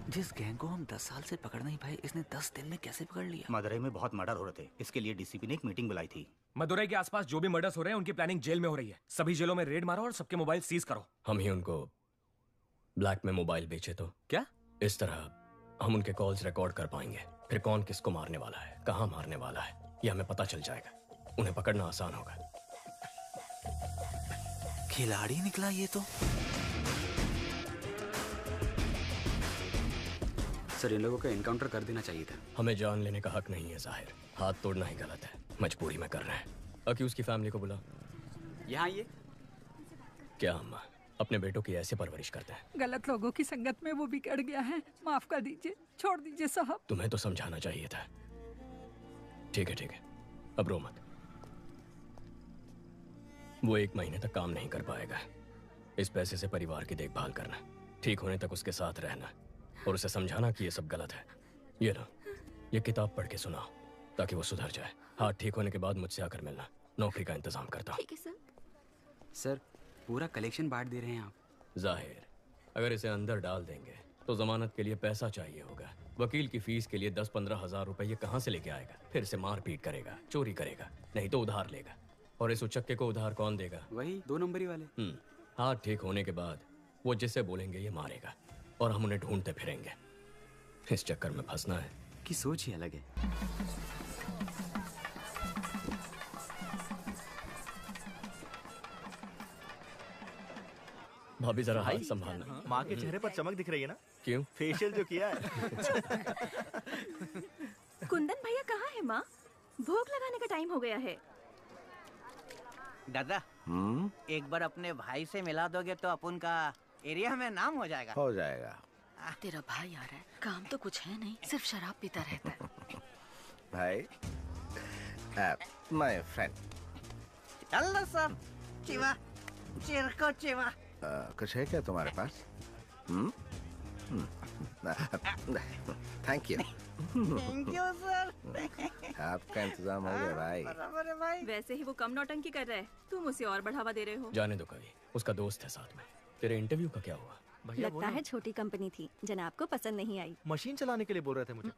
जिस गैंग को हम 10 साल से पकड़ नहीं पाए, इसने 10 दिन में कैसे पकड़ लिया? मदुरई में बहुत मर्डर हो रहे थे, इसके लिए डीसीपी ने एक मीटिंग बुलाई थी। मदुरई के आसपास जो भी मर्डर्स हो रहे हैं उनकी प्लानिंग जेल में हो रही है। सभी जेलों में रेड मारो और सबके मोबाइल सीज करो। हम ही उनको ब्लैक में मोबाइल बेचे तो क्या? इस तरह हम उनके कॉल्स रिकॉर्ड कर पाएंगे। फिर कौन किसको मारने वाला है, कहां मारने वाला है, ये हमें पता चल जाएगा। उन्हें पकड़ना आसान होगा। खिलाड़ी निकला ये तो। सर, इन लोगों का एनकाउंटर कर देना चाहिए था। हमें जान लेने का हक नहीं है जाहिर। हाथ तोड़ना ही गलत है, मजबूरी में कर रहे हैं। अक्यूज की फैमिली को बुला। यहाँ ये क्या हम अपने बेटों की ऐसे परवरिश करते हैं? गलत लोगों की संगत में वो बिगड़ गया है। माफ कर दीजिए, छोड़ दीजिए साहब। तुम्हें तो समझाना चाहिए था। ठीक है, अब रो मत। वो 1 महीने तक काम नहीं कर पाएगा। इस पैसे से परिवार की देखभाल करना, ठीक होने तक उसके साथ रहना और उसे समझाना कि ये सब गलत है। ये लो, ये किताब पढ़ के सुनाओ ताकि वो सुधर जाए। हाथ ठीक होने के बाद मुझसे आकर मिलना, नौकरी का इंतजाम करता हूँ। ठीक है सर। सर, पूरा कलेक्शन बांट दे रहे हैं आप। जाहिर, अगर इसे अंदर डाल देंगे तो जमानत के लिए पैसा चाहिए होगा। वकील की फीस के लिए 10-15 हजार रुपए ये कहाँ से लेके आएगा? फिर से मारपीट करेगा, चोरी करेगा, नहीं तो उधार लेगा। और इस उचक्के को उधार कौन देगा? वही 2 नंबरी वाले। हाथ ठीक होने के बाद वो जिसे बोलेंगे ये मारेगा और हम उन्हें ढूंढते फिरेंगे। इस चक्कर में फंसना है की सोच ही अलग है। भाभी जरा हाथ संभालना। माँ के चेहरे पर चमक दिख रही है ना? क्यों? फेशियल जो किया है। कुंदन भैया कहाँ है माँ? भोग लगाने का टाइम हो गया है। दादा, एक बार अपने भाई से मिला दोगे तो अपन का एरिया में नाम हो जाएगा। हो जाएगा। तेरा भाई आ रहा है, काम तो कुछ है नहीं, सिर्फ शराब पीता रहता है। भाई, माय फ्रेंड। अल्लाह साहब, चिवा, चिरको चिवा। कुछ है क्या तुम्हारे पास? Thank you. Thank you sir. आपका इंतजाम हो गया भाई। बराबर है भाई। वैसे ही वो कम नौटंकी कर रहा है, तुम उसे और बढ़ावा दे रहे हो। जाने दो कभी, उसका दोस्त है साथ में। तेरे इंटरव्यू का क्या हुआ? लगता है छोटी कंपनी थी, जनाब को पसंद नहीं आई। मशीन चलाने के लिए बोल रहे थे मुझे।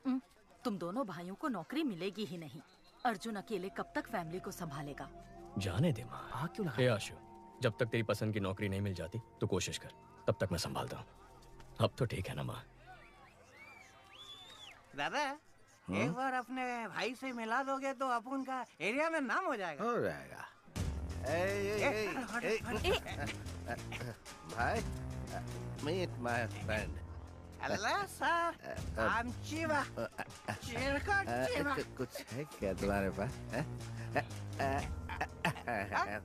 तुम दोनों भाइयों को नौकरी मिलेगी ही नहीं। अर्जुन अकेले कब तक फैमिली को संभालेगा? जाने दे माँ। आग क्यों लगा? हे आशु, जब तक तेरी पसंद की नौकरी नहीं मिल जाती तो कोशिश कर, तब तक मैं संभालता हूँ। अब तो ठीक है ना माँ? दादा, एक बार अपने भाई से मिला दोगे तो अपन का एरिया में नाम हो जाएगा। हो जाएगा। भाई, मीट माय फ्रेंड। अल्लाह साहब, I'm चिवा, चिरको चिवा। कुछ है क्या तुम्हारे पास?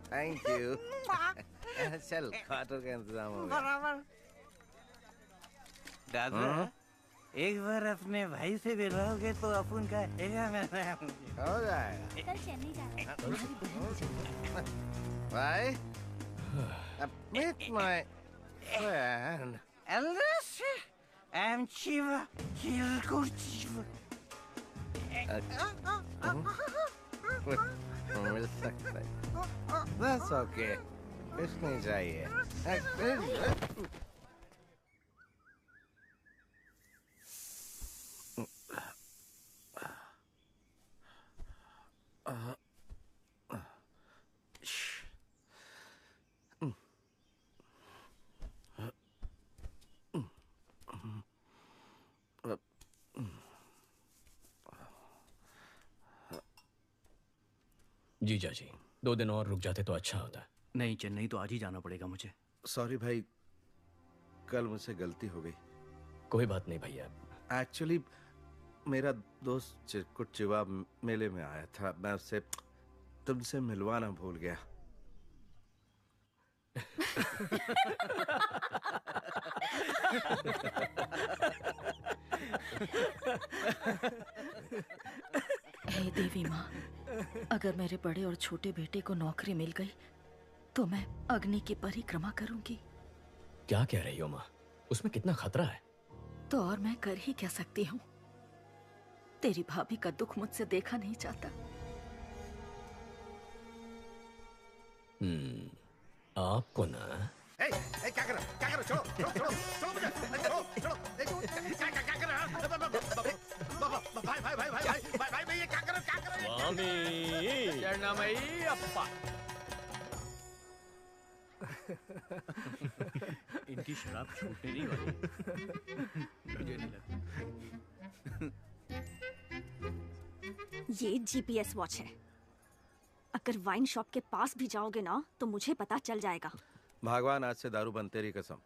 Thank you. चल, खाटो का इंतजाम हो गया। बराबर। दादा, एक बार अपने भाई से मिलोगे तो अपन का एरिया में नाम हो जाएगा। कल चेन्नई जा रहे हैं। भाई, मीट माय फ्रेंड। अल्लाह से, I'm चिवा, चिरको चिवा। मिल सकता है। That's okay. कुछ नहीं चाहिए। जीजा जी, 2 दिन और रुक जाते तो अच्छा होता। नहीं, चेन्नई तो आज ही जाना पड़ेगा मुझे। सॉरी भाई, कल मुझसे गलती हो गई। कोई बात नहीं भैया। एक्चुअली मेरा दोस्त चिरकुट चिवा मेले में आया था, मैं उससे तुमसे मिलवाना भूल गया। हे देवी माँ, अगर मेरे बड़े और छोटे बेटे को नौकरी मिल गई तो मैं अग्नि की परिक्रमा करूंगी। क्या कह रही हो माँ? उसमें कितना खतरा है। तो और मैं कर ही क्या सकती हूँ? तेरी भाभी का दुख मुझसे देखा नहीं जाता। आपको ना क्या करो छोड़ो छोड़ो छोड़ो छोड़ो मुझे छोड़ो छोड़ो शरणमय्यप्पा। इनकी शराब छूटने नहीं वाली। मुझे नहीं लगता। ये जीपीएस वॉच है। अगर वाइन शॉप के पास भी जाओगे ना तो मुझे पता चल जाएगा। भगवान आज से दारू बंद, तेरी कसम।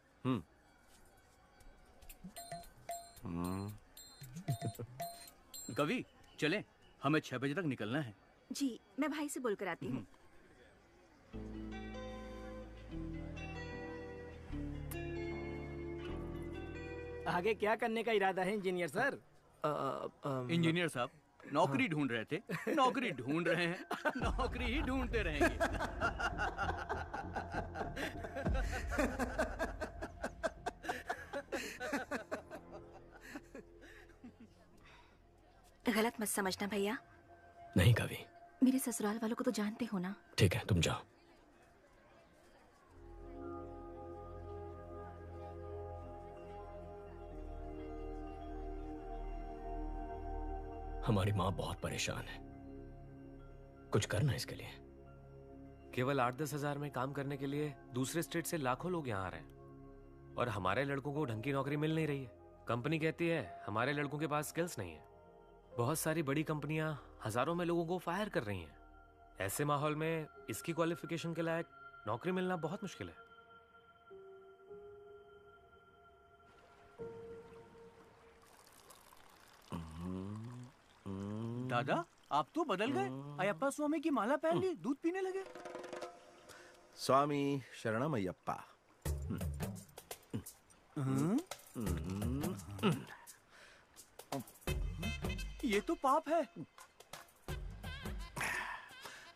कवि चलें, हमें 6 बजे तक निकलना है। जी मैं भाई से बोलकर आती हूँ। आगे क्या करने का इरादा है इंजीनियर सर? इंजीनियर साहब नौकरी ढूंढ रहे थे, नौकरी ढूंढ रहे हैं, नौकरी ही ढूंढते रहेंगे। गलत मत समझना भैया। नहीं कवि। मेरे ससुराल वालों को तो जानते हो ना। ठीक है तुम जाओ। हमारी माँ बहुत परेशान है, कुछ करना इसके लिए। केवल 8-10 हजार में काम करने के लिए दूसरे स्टेट से लाखों लोग यहाँ आ रहे हैं और हमारे लड़कों को ढंग की नौकरी मिल नहीं रही है। कंपनी कहती है हमारे लड़कों के पास स्किल्स नहीं है। बहुत सारी बड़ी कंपनियां हजारों में लोगों को फायर कर रही हैं। ऐसे माहौल में इसकी क्वालिफिकेशन के लायक नौकरी मिलना बहुत मुश्किल है। दादा आप तो बदल गए। अयप्पा स्वामी की माला पहन ली, दूध पीने लगे। स्वामी शरणमय्यप्पा। ये तो पाप है।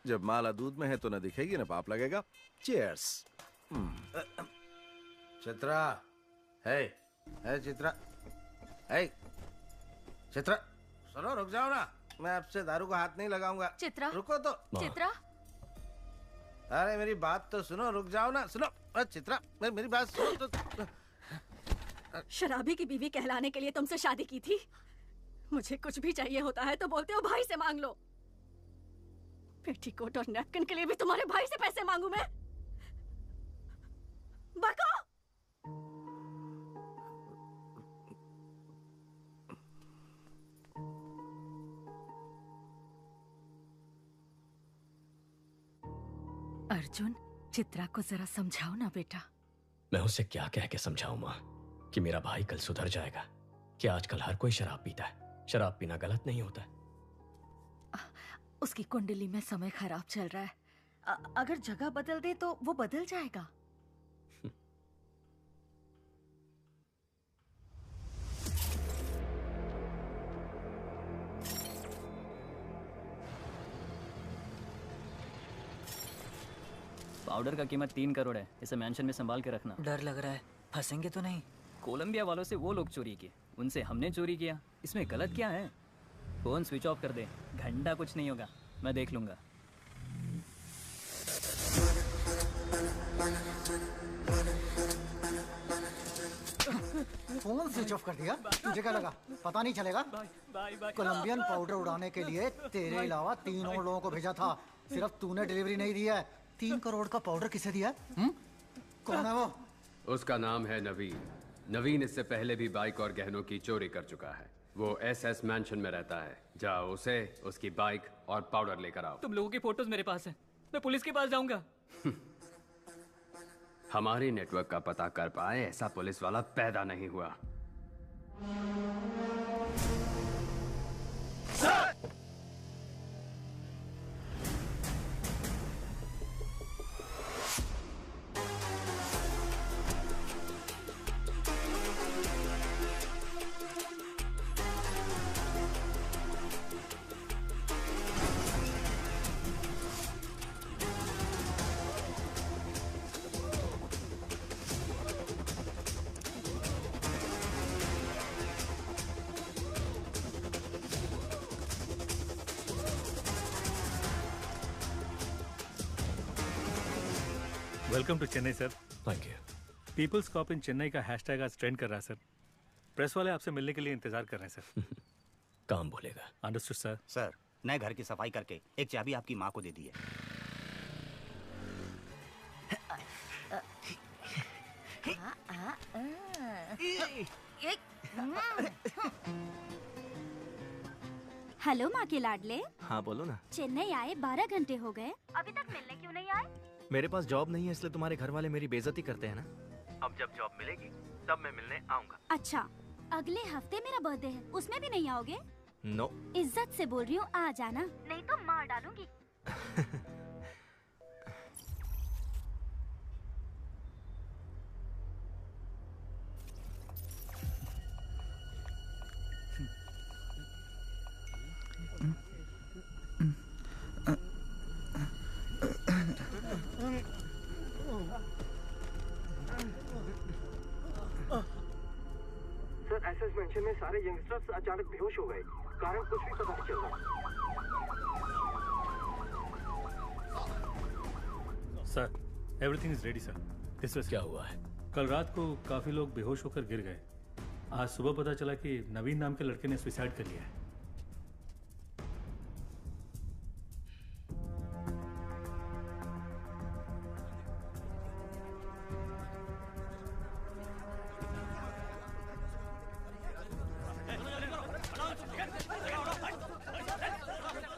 जब माला दूध में है तो न दिखेगी न पाप लगेगा। चीयर्स। चित्रा, है चित्रा, है चित्रा, सुनो रुक जाओ ना, मैं आपसे दारू को हाथ नहीं लगाऊंगा। चित्रा, रुको तो। चित्रा, अरे मेरी बात तो सुनो, रुक जाओ ना। सुनो चित्रा, मेरी बात सुनो तो। शराबी की बीवी कहलाने के लिए तुमसे शादी की थी। मुझे कुछ भी चाहिए होता है तो बोलते हो भाई से मांग लो। पेटीकोट और नैपकिन के लिए भी तुम्हारे भाई से पैसे मांगू मैं? बको! अर्जुन, चित्रा को जरा समझाओ ना बेटा। मैं उसे क्या कह के समझाऊं माँ कि मेरा भाई कल सुधर जाएगा, कि आजकल हर कोई शराब पीता है। शराब पीना गलत नहीं होता है। उसकी कुंडली में समय खराब चल रहा है। अगर जगह बदल दे तो वो बदल जाएगा। पाउडर का कीमत 3 करोड़ है। इसे मेंशन में संभाल के रखना। डर लग रहा है, फंसेंगे तो नहीं? कोलंबिया वालों से वो लोग चोरी किए, उनसे हमने चोरी किया। इसमें गलत क्या है? फोन स्विच ऑफ कर दे, घंटा कुछ नहीं होगा, मैं देख लूंगा। फोन स्विच ऑफ कर दिया? तुझे क्या लगा पता नहीं चलेगा? कोलंबियन पाउडर उड़ाने के लिए तेरे अलावा 3 और लोगों को भेजा था, सिर्फ तूने डिलीवरी नहीं दी है। 3 करोड़ का पाउडर किसे दिया? कौन है वो? उसका नाम है नवीन। नवीन इससे पहले भी बाइक और गहनों की चोरी कर चुका है। वो एसएस मैंशन में रहता है। जाओ उसे, उसकी बाइक और पाउडर लेकर आओ। तुम लोगों की फोटोज मेरे पास है, मैं पुलिस के पास जाऊंगा। हमारे नेटवर्क का पता कर पाए ऐसा पुलिस वाला पैदा नहीं हुआ। Welcome to Chennai sir. Thank you. People's cop in Chennai का हैशटैग आज ट्रेंड कर रहा है सर। प्रेस वाले आपसे मिलने के लिए इंतजार कर रहे हैं सर। काम बोलेगा। Understood sir. सर नए घर की सफाई करके एक चाबी आपकी माँ को दे दी है। हेलो माँ के लाडले। हाँ बोलो ना। चेन्नई आए 12 घंटे हो गए, अभी तक मिलने क्यों नहीं आए? मेरे पास जॉब नहीं है, इसलिए तुम्हारे घर वाले मेरी बेइज्जती करते हैं ना। अब जब जॉब मिलेगी तब मैं मिलने आऊंगा। अच्छा, अगले हफ्ते मेरा बर्थडे है, उसमें भी नहीं आओगे? नो। इज्जत से बोल रही हूँ, आ जाना, नहीं तो मार डालूंगी। सर, एसएस मेंशन में सारे यंगस्टर्स अचानक बेहोश हो गए। कारण कुछ भी पता नहीं चल रहा। Sir, everything is ready sir. This was क्या हुआ है? कल रात को काफी लोग बेहोश होकर गिर गए। आज सुबह पता चला कि नवीन नाम के लड़के ने सुसाइड कर लिया है।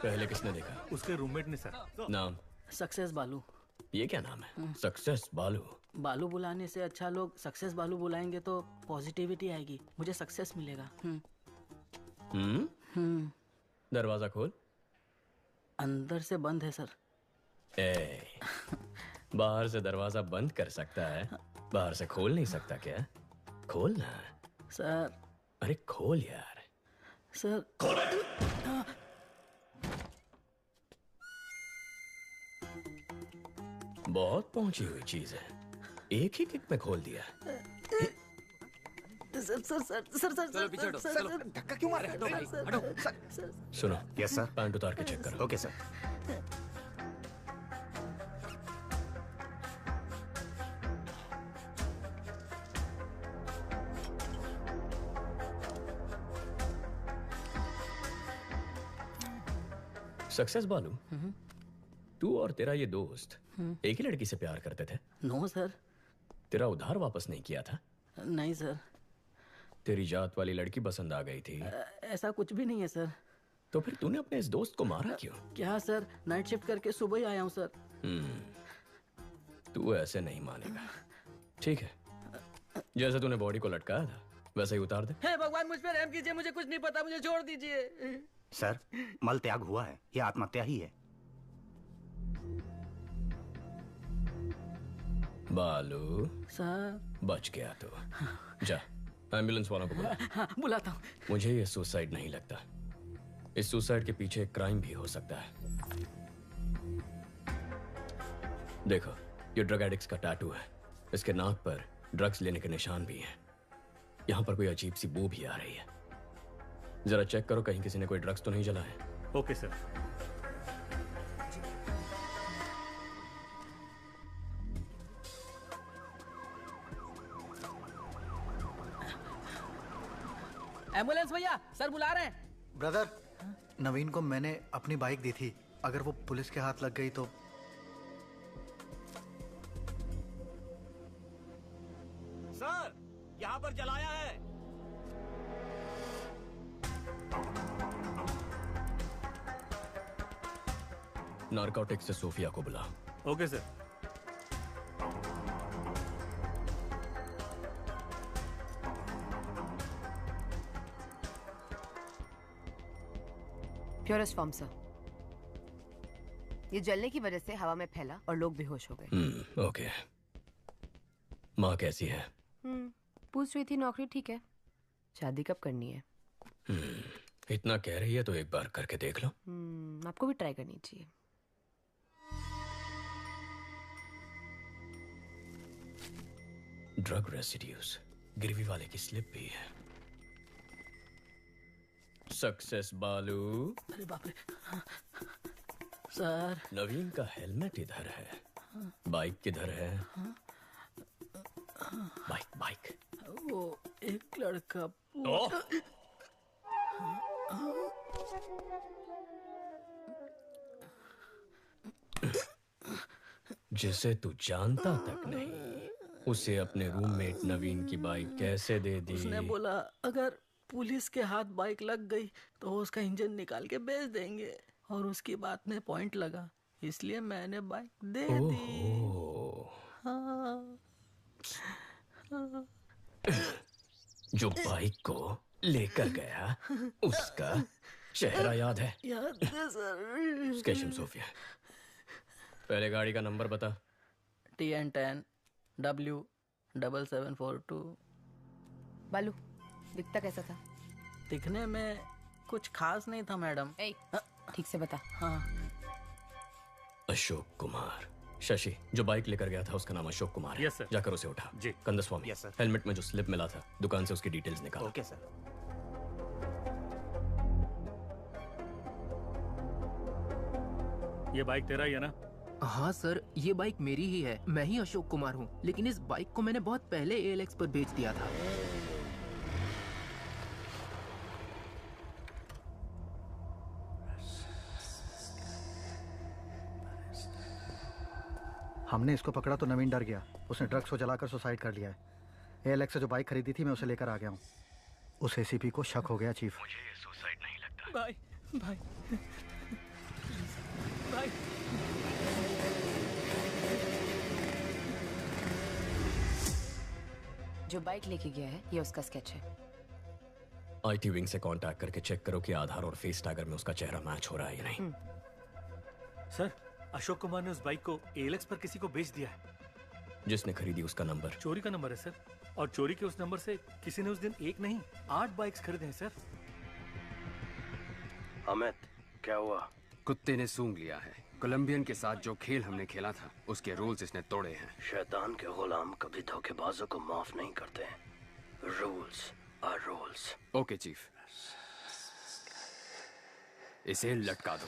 पहले किसने देखा? उसके रूममेट ने सर। नाम? सक्सेस बालू। ये क्या नाम है? सक्सेस बालू। बालू बुलाने से अच्छा लोग सक्सेस बालू बुलाएंगे तो पॉजिटिविटी आएगी, मुझे सक्सेस मिलेगा। दरवाजा खोल। अंदर से बंद है सर। बाहर से दरवाजा बंद कर सकता है, बाहर से खोल नहीं सकता क्या? खोल ना सर। अरे खोल यार। सर खोल। बहुत पहुंची हुई चीज है, एक ही किक में खोल दिया। Sir sir sir sir sir चलो पीछे हटो। चलो, धक्का क्यों मार रहे हो? हटो भाई, हटो। सुनो। Yes sir. पैंट उतार के चेक करो। Okay sir. सक्सेस बालू, तू और तेरा ये दोस्त एक ही लड़की से प्यार करते थे? No sir. तेरा उधार वापस नहीं किया था? नहीं सर। तेरी जात वाली लड़की पसंद आ गई थी? ऐसा कुछ भी नहीं है सर। तो फिर तूने अपने इस दोस्त को मारा क्यों? क्या सर, नाइट शिफ्ट करके सुबह ही आया हूँ सर। तू ऐसे नहीं मानेगा। ठीक है, जैसे तूने बॉडी को लटकाया था वैसे ही उतार दे। हे भगवान, मुझ पर रहम कीजिए, मुझे कुछ नहीं पता, मुझे छोड़ दीजिए। सर, मल त्याग हुआ है, ये आत्महत्या ही है। बालू सर। बच गया तो जा एम्बुलेंस वालों को बुला। हाँ, बुलाता हूँ। मुझे ये सुसाइड नहीं लगता, इस सुसाइड के पीछे एक क्राइम भी हो सकता है। देखो, ये ड्रग एडिक्ट्स का टैटू है, इसके नाक पर ड्रग्स लेने के निशान भी हैं। यहाँ पर कोई अजीब सी बू भी आ रही है, जरा चेक करो कहीं किसी ने कोई ड्रग्स तो नहीं जलाए। Okay sir. एम्बुलेंस भैया, सर बुला रहे हैं। ब्रदर, नवीन को मैंने अपनी बाइक दी थी, अगर वो पुलिस के हाथ लग गई तो। सर, यहाँ पर जलाया है। नारकोटिक्स से सोफिया को बुला। Okay sir. Purest form sir. ये जलने की वजह से हवा में फैला और लोग बेहोश हो गए। ओके। माँ कैसी है? पूछ रही थी, नौकरी ठीक है। शादी कब करनी है? इतना कह रही है तो एक बार करके देख लो। आपको भी ट्राई करनी चाहिए। ड्रग रेसिड्यूज, गिरवी वाले की स्लिप भी है। सक्सेस बालू। अरे बाप रे। सर, नवीन का हेलमेट इधर है, बाइक किधर है? Bike bike. वो एक लड़का जिसे तू जानता तक नहीं, उसे अपने रूममेट नवीन की बाइक कैसे दे दी? उसने बोला अगर पुलिस के हाथ बाइक लग गई तो वो उसका इंजन निकाल के बेच देंगे, और उसकी बात में पॉइंट लगा, इसलिए मैंने बाइक दे दी। हाँ। हाँ। जो बाइक को लेकर गया उसका चेहरा याद है? याद है सर। स्केशम सोफिया, पहले गाड़ी का नंबर बता। TN10 W7742। बालू, दिखता कैसा था? दिखने में कुछ खास नहीं था मैडम। ठीक से बता। हाँ। अशोक कुमार। शशि, जो बाइक लेकर गया था उसका नाम अशोक कुमार है। Yes sir. जाकर उसे उठा। जी। Kandaswamy, yes sir. हेलमेट में जो स्लिप मिला था दुकान से उसकी डिटेल्स निकाल। Okay sir. ये बाइक तेरा ही है ना? हाँ सर, ये बाइक मेरी ही है। मैं ही अशोक कुमार हूँ, लेकिन इस बाइक को मैंने बहुत पहले ALX पर बेच दिया था। हमने इसको पकड़ा तो नवीन डर गया। उसने ड्रग्स को जलाकर सुसाइड कर लिया है। ALX से जो बाइक खरीदी थी मैं उसे लेकर आ गया हूँ। उस ACP को शक हो गया चीफ। मुझे ये सुसाइड नहीं लगता। भाई भाई भाई। जो बाइक लेके गया है ये उसका स्केच है। IT विंग से कांटेक्ट करके चेक करो कि आधार और फेस टैगर में उसका चेहरा मैच हो रहा है या नहीं। सर, अशोक कुमार ने उस बाइक को ALX पर किसी को बेच दिया है। जिसने खरीदी उसका नंबर चोरी का नंबर है सर, और चोरी के उस नंबर से किसी ने उस दिन एक नहीं 8 बाइक्स खरीदे हैं सर। अमित, क्या हुआ? कुत्ते ने सूंघ लिया है। कोलंबियन के साथ जो खेल हमने खेला था उसके रूल्स इसने तोड़े हैं। शैतान के गुलाम कभी धोखेबाजों को माफ नहीं करते हैं। Rules are rules. Okay chief, इसे लटका दो।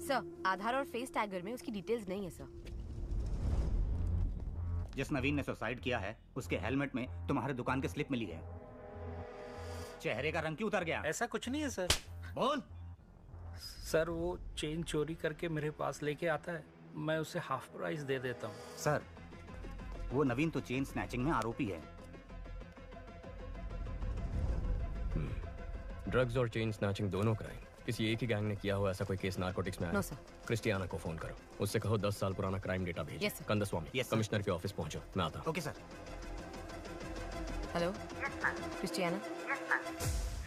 सर, आधार और फेस टैगर में उसकी डिटेल्स नहीं है सर। जिस नवीन ने सुसाइड किया है उसके हेलमेट में तुम्हारे दुकान की स्लिप मिली है। चेहरे का रंग क्यों उतर गया? ऐसा कुछ नहीं है सर। बोल। सर, वो चेन चोरी करके मेरे पास लेके आता है, मैं उसे हाफ प्राइस दे देता हूँ। सर, वो नवीन तो चेन स्नैचिंग में आरोपी है। ड्रग्स और चेन स्नैचिंग दोनों क्राइम किसी एक ही गैंग ने किया हुआ ऐसा कोई केस नारकोटिक्स में आया? No sir. क्रिस्टियाना को फोन करो, उससे कहो 10 साल पुराना क्राइम डेटा भेजे। Yes, sir. कंदस्वामी, कमिश्नर के ऑफिस पहुंचो, मैं आता हूं। Okay sir. Hello Christiana.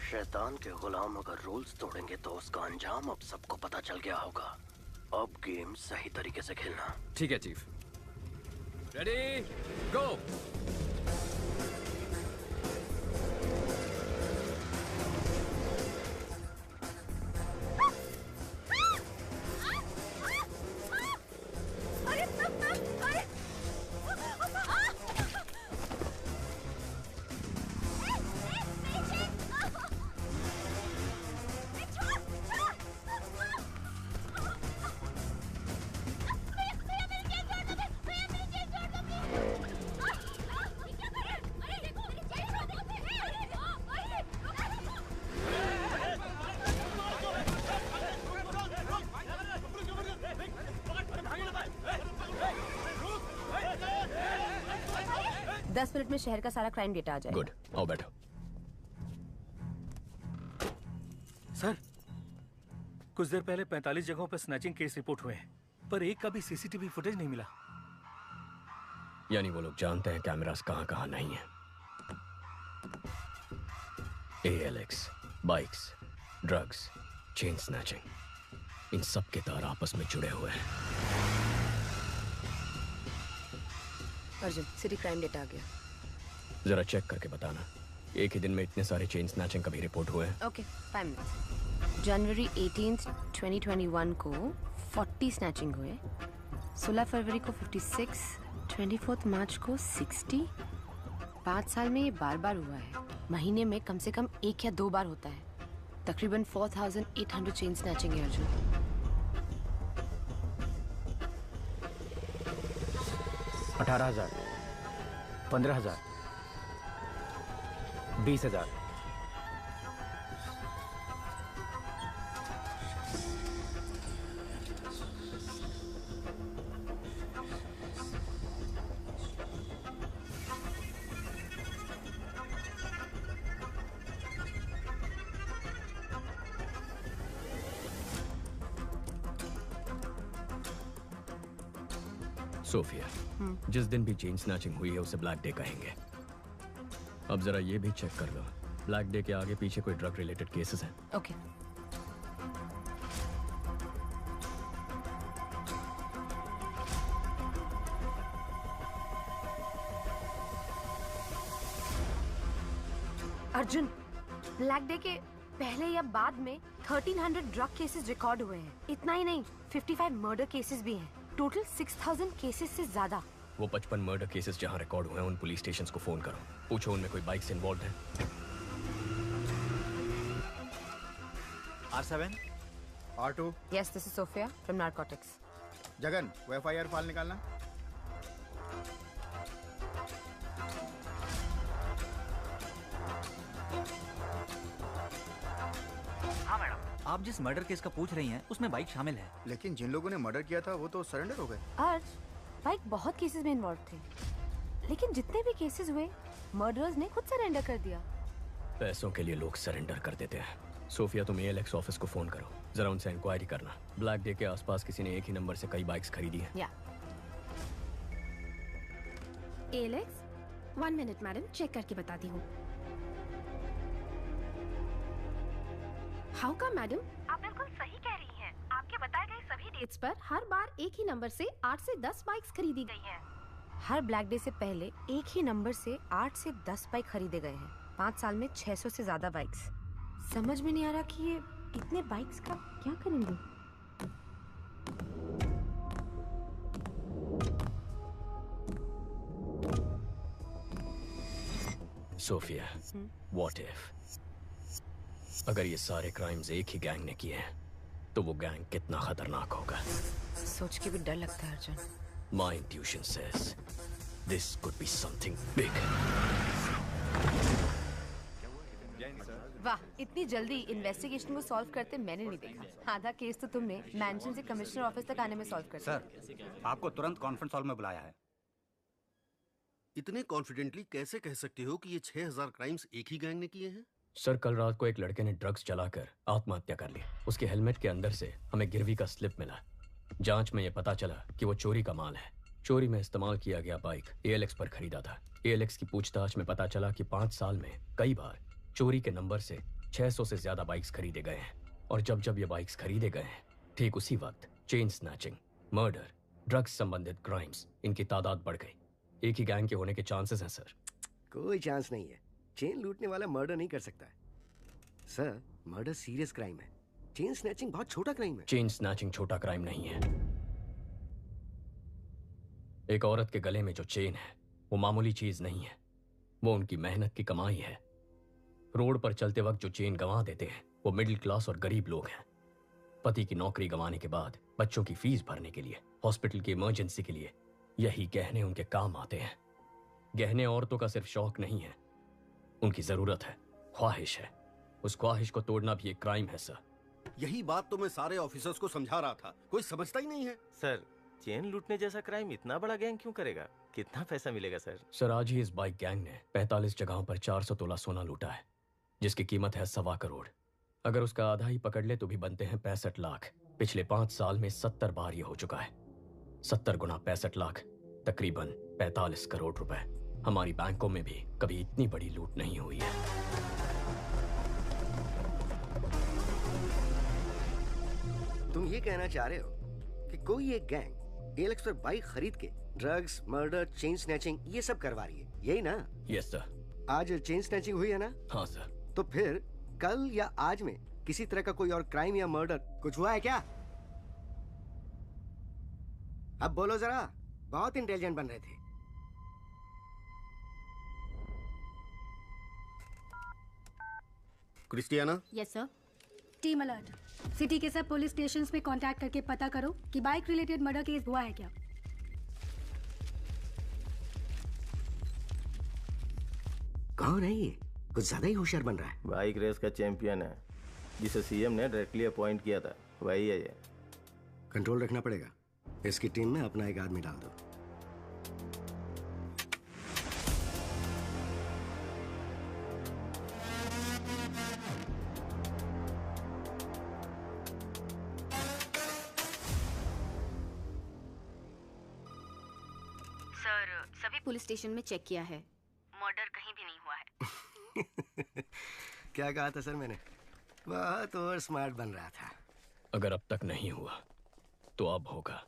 शैतान के गुलाम अगर रूल्स तोड़ेंगे तो उसका अंजाम अब सबको पता चल गया होगा। अब गेम सही तरीके से खेलना। ठीक है चीफ। रेडी, गो। दस मिनट में शहर का सारा क्राइम डेटा आ जाएगा। गुड, आओ बैठो। सर, कुछ देर पहले 45 जगहों पर स्नैचिंग केस रिपोर्ट हुए हैं, पर एक का भी CCTV फुटेज नहीं मिला। यानी वो लोग जानते हैं कैमरास कहां कहां नहीं है। ALX, bikes, drugs, chain snatching, इन सब के तार आपस में जुड़े हुए हैं। अर्जुन, सिटी क्राइम डेटा आ गया। जरा चेक करके बताना। एक ही दिन में इतने सारे चेन स्नैचिंग कभी रिपोर्ट हुए हैं? Okay 5 minutes. जनवरी 18 2021 को 40 स्नैचिंग हुए, 16 फरवरी को 56, 24 मार्च को 60। 5 साल में ये बार बार हुआ है। महीने में कम से कम 1 या 2 बार होता है। तकरीबन 4800 चेन स्नैचिंग है अर्जुन। 18,000, 15,000, 20,000। सोफिया, जिस दिन भी चेन स्नैचिंग हुई है उसे ब्लैक डे कहेंगे। अब जरा ये भी चेक कर लो, ब्लैक डे के आगे पीछे कोई ड्रग रिलेटेड केसेस हैं? ओके। अर्जुन, ब्लैक डे के पहले या बाद में 1300 ड्रग केसेस रिकॉर्ड हुए हैं। इतना ही नहीं, 55 मर्डर केसेस भी हैं। टोटल 6000 केसेस से ज्यादा। वो 55 मर्डर केसेस जहां रिकॉर्ड हुए हैं उन पुलिस स्टेशंस को फोन करो, पूछो उनमें कोई बाइक से इन्वॉल्व है। R7, R2। Yes, this is Sophia from Narcotics. Jagan, वो FIR फाइल निकालना। हाँ मैडम, आप जिस मर्डर केस का पूछ रही हैं उसमें बाइक शामिल है। लेकिन जिन लोगों ने मर्डर किया था वो तो सरेंडर हो गए। अर्ज, बाइक बहुत केसेस में इन्वॉल्व थे, लेकिन जितने भी केसेस हुए मर्डरर्स ने खुद सरेंडर कर दिया। पैसों के लिए लोग सरेंडर कर देते हैं। सोफिया, तुम ALX ऑफिस को फोन करो, जरा उनसे इंक्वायरी करना। ब्लैक डे के आसपास किसी ने एक ही नंबर से कई बाइक्स खरीदी हैं। या ALX, 1 मिनट मैडम, चेक करके बताती हूँ। हाउ का मैडम? आप बिल्कुल सही कह रही हैं। आपके बताए गए सभी डेट्स पर हर बार एक ही नंबर से 8 से 10 बाइक्स खरीदी गई हैं। हर ब्लैक डे से पहले एक ही नंबर से 8 से 10 बाइक खरीदे गए हैं। 5 साल में 600 से ज्यादा बाइक्स। समझ में नहीं आ रहा कि ये इतने बाइक्स का क्या करेंगे। सोफिया, व्हाट इफ अगर ये सारे क्राइम्स एक ही गैंग ने किए हैं तो वो गैंग कितना खतरनाक होगा। सोच के भी डर लगता है Arjun. My intuition says this could be something big. वाह, इतनी जल्दी इन्वेस्टिगेशन को सॉल्व करते मैंने नहीं देखा। आधा केस तो तुमने मैंशन से कमिश्नर ऑफिस तक आने में सॉल्व कर दिया। सर, आपको तुरंत कॉन्फ्रेंस हॉल में बुलाया है। इतने कॉन्फिडेंटली कैसे कह सकते हो कि ये 6000 क्राइम्स एक ही गैंग ने किए हैं? सर, कल रात को एक लड़के ने ड्रग्स चलाकर आत्महत्या कर ली। उसके हेलमेट के अंदर से हमें गिरवी का स्लिप मिला। जांच में यह पता चला कि वो चोरी का माल है। चोरी में इस्तेमाल किया गया बाइक ALX पर खरीदा था। ALX की पूछताछ में पता चला कि 5 साल में कई बार चोरी के नंबर से 600 से ज्यादा बाइक्स खरीदे गए हैं। और जब जब ये बाइक्स खरीदे गए हैं, ठीक उसी वक्त चेन स्नैचिंग, मर्डर, ड्रग्स संबंधित क्राइम्स, इनकी तादाद बढ़ गई। एक ही गैंग के होने के चांसेस हैं सर। कोई चांस नहीं है। चेन लूटने वाला मर्डर नहीं कर सकता है सर। मर्डर सीरियस क्राइम है। चेन स्नैचिंग बहुत छोटा क्राइम है। चेन स्नैचिंग छोटा क्राइम नहीं है। एक औरत के गले में जो चेन है वो मामूली चीज नहीं है, वो उनकी मेहनत की कमाई है। रोड पर चलते वक्त जो चेन गंवा देते हैं वो मिडिल क्लास और गरीब लोग हैं। पति की नौकरी गंवाने के बाद बच्चों की फीस भरने के लिए, हॉस्पिटल की इमरजेंसी के लिए यही गहने उनके काम आते हैं। गहने औरतों का सिर्फ शौक नहीं है, उनकी जरूरत है, ख्वाहिश है। उस ख्वाहिश को तोड़ना भी एक क्राइम है सर। यही बात तो मैं सारे ऑफिसर्स को समझा रहा था, कोई समझता ही नहीं है। सर, चेन लूटने जैसा क्राइम इतना बड़ा गैंग क्यों करेगा? कितना पैसा मिलेगा सर? सर, आज ही इस बाइक गैंग ने 45 जगहों पर 400 तोला सोना लूटा है, जिसकी कीमत है 1.25 करोड़। अगर उसका आधा ही पकड़ ले तो भी बनते हैं 65 लाख। पिछले 5 साल में 70 बार ये हो चुका है। 70 गुना 65 लाख, तकरीबन 45 करोड़ रुपए। हमारी बैंकों में भी कभी इतनी बड़ी लूट नहीं हुई है। तुम ये कहना चाह रहे हो कि कोई एक गैंग ALX पर बाइक खरीद के ड्रग्स, मर्डर, चेन स्नैचिंग ये सब करवा रही है, यही ना? Yes sir. आज चेन स्नैचिंग हुई है ना? हाँ सर। तो फिर कल या आज में किसी तरह का कोई और क्राइम या मर्डर कुछ हुआ है क्या? अब बोलो जरा, बहुत इंटेलिजेंट बन रहे थे। Christiana? Yes sir. Team alert, city के सब पुलिस स्टेशंस में कांटेक्ट करके पता करो कि बाइक रिलेटेड मर्डर केस हुआ है क्या। कौन है ये? कुछ ज्यादा ही होशियार बन रहा है। बाइक रेस का चैंपियन है, जिसे सीएम ने डायरेक्टली अपॉइंट किया था, वही है ये। कंट्रोल रखना पड़ेगा। इसकी टीम में अपना एक आदमी डाल दो। सर, सभी पुलिस स्टेशन में चेक किया है, मर्डर कहीं भी नहीं हुआ है। क्या कहा था सर मैंने? बहुत और स्मार्ट बन रहा था। अगर अब तक नहीं हुआ तो अब होगा।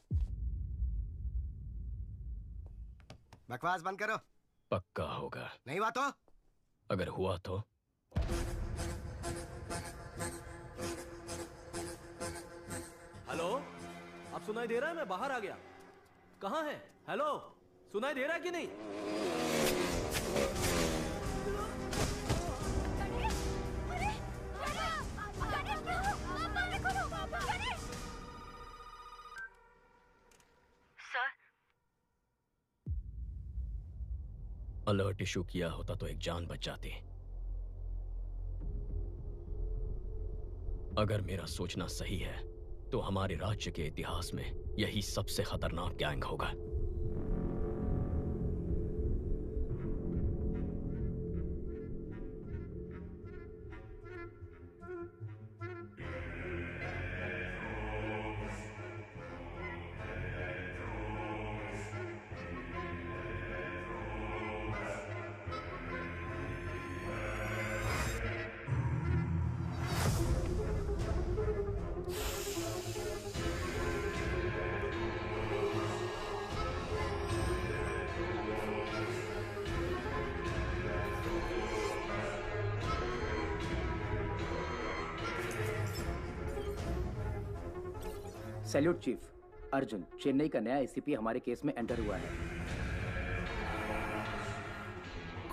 बकवास बंद करो। पक्का होगा। नहीं हुआ तो? अगर हुआ तो? हेलो, अब सुनाई दे रहा है? मैं बाहर आ गया। कहाँ है? हेलो, सुनाई दे रहा है कि नहीं? अलर्ट इशू किया होता तो एक जान बच जाती। अगर मेरा सोचना सही है तो हमारे राज्य के इतिहास में यही सबसे खतरनाक गैंग होगा। Salute chief. अर्जुन, चेन्नई का नया एसीपी हमारे केस में एंटर हुआ है।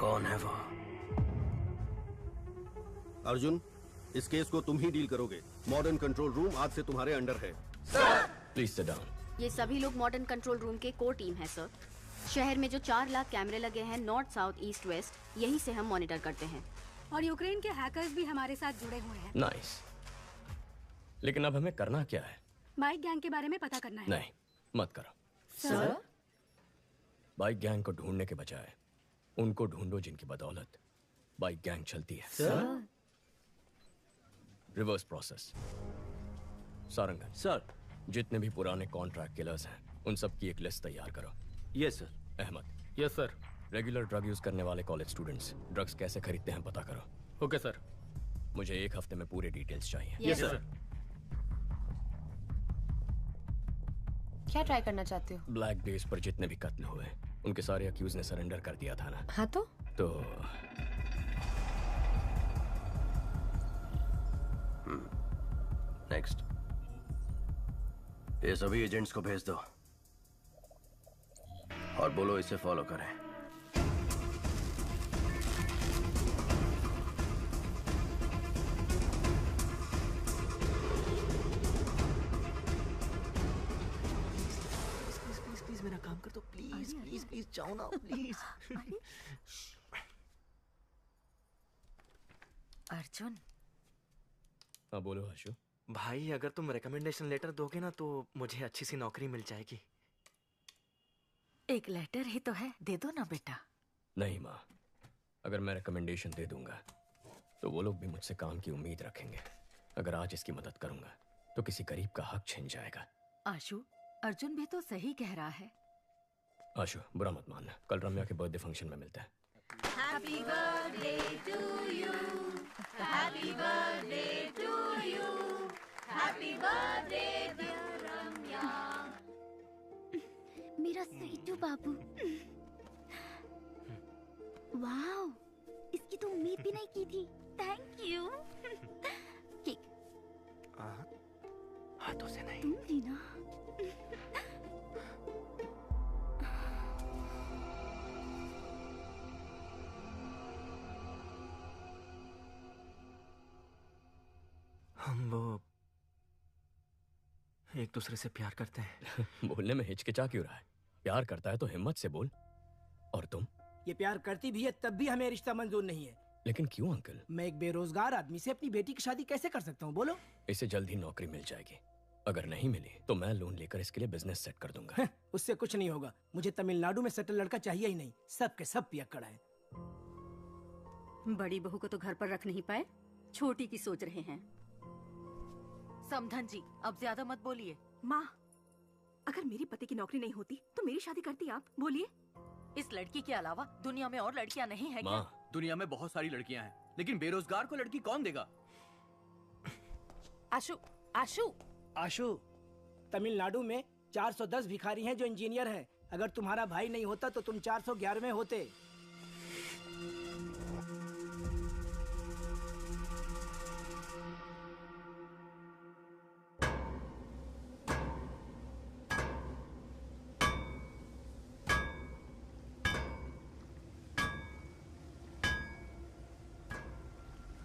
कौन है वो? अर्जुन, इस केस को तुम ही डील करोगे। मॉडर्न कंट्रोल रूम आज से तुम्हारे अंडर है। Please sit down. ये सभी लोग मॉडर्न कंट्रोल रूम के कोर टीम है सर। शहर में जो 4 लाख कैमरे लगे हैं नॉर्थ, साउथ, ईस्ट, वेस्ट, यहीं से हम मॉनिटर करते हैं। और यूक्रेन के हैकर्स भी हमारे साथ जुड़े हुए हैं। नाइस। लेकिन अब हमें करना क्या है? बाइक गैंग के बारे में पता करना है। नहीं, मत करो। सर? बाइक गैंग को ढूंढने के बजाय उनको ढूंढो जिनकी बदौलत बाइक गैंग चलती है। Sir? Reverse process. Sarangan sir, जितने भी पुराने कॉन्ट्रैक्ट किलर्स हैं उन सब की एक लिस्ट तैयार करो। Yes sir. Ahmed. Yes sir. Regular drug use करने वाले कॉलेज स्टूडेंट्स ड्रग्स कैसे खरीदते हैं पता करो। Okay sir. मुझे 1 हफ्ते में पूरे डिटेल्स चाहिए। Yes sir. क्या ट्राई करना चाहते हो? ब्लैक डेज पर जितने भी कत्ल हुए उनके सारे अक्यूज ने सरेंडर कर दिया था ना। हाँ तो नेक्स्ट। ये सभी एजेंट्स को भेज दो और बोलो इसे फॉलो करें। प्लीज मेरा काम कर दो, प्लीज प्लीज प्लीज, जाओ ना प्लीज। अर्जुन। हाँ बोलो आशु। भाई, अगर तुम रिकमेंडेशन लेटर दोगे ना तो मुझे अच्छी सी नौकरी मिल जाएगी। एक लेटर ही तो है, दे दो ना बेटा। नहीं माँ, अगर मैं रिकमेंडेशन दे दूंगा तो वो लोग भी मुझसे काम की उम्मीद रखेंगे। अगर आज इसकी मदद करूंगा तो किसी गरीब का हक छिन जाएगा। आशु, अर्जुन भी तो सही कह रहा है। आशु, बुरा मत मानना, कल रम्या के बर्थडे फंक्शन में मिलते हैं। Happy birthday to you. Happy birthday to you. Happy birthday dear Ramya. मेरा सईटू बाबू। वाओ, भी नहीं की थी। Thank you. केक हाथों से नहीं। तुम भी ना। हम वो एक दूसरे से प्यार करते हैं। बोलने में हिचकिचा क्यों रहा है? प्यार करता है तो हिम्मत से बोल। और तुम? ये प्यार करती भी है तब भी हमें रिश्ता मंजूर नहीं है। लेकिन क्यों अंकल? मैं एक बेरोजगार आदमी से अपनी बेटी की शादी कैसे कर सकता हूँ बोलो? इसे जल्द ही नौकरी मिल जाएगी। अगर नहीं मिली तो मैं लोन लेकर इसके लिए बिजनेस सेट कर दूंगा। उससे कुछ नहीं होगा। मुझे तमिलनाडु में सेटल लड़का चाहिए ही नहीं। सब के सब पियक्कड़ हैं। बड़ी बहू को तो घर पर रख नहीं पाए, छोटी की सोच रहे हैं। समधन जी, अब ज्यादा मत बोलिए। माँ, अगर मेरे पति की नौकरी नहीं होती तो मेरी शादी करती आप? बोलिए। इस लड़की के अलावा दुनिया में और लड़कियां नहीं है क्या? दुनिया में बहुत सारी लड़कियां हैं, लेकिन बेरोजगार को लड़की कौन देगा? आशु, आशु, आशु, तमिलनाडु में 410 भिखारी हैं जो इंजीनियर हैं। अगर तुम्हारा भाई नहीं होता तो तुम 411वें होते।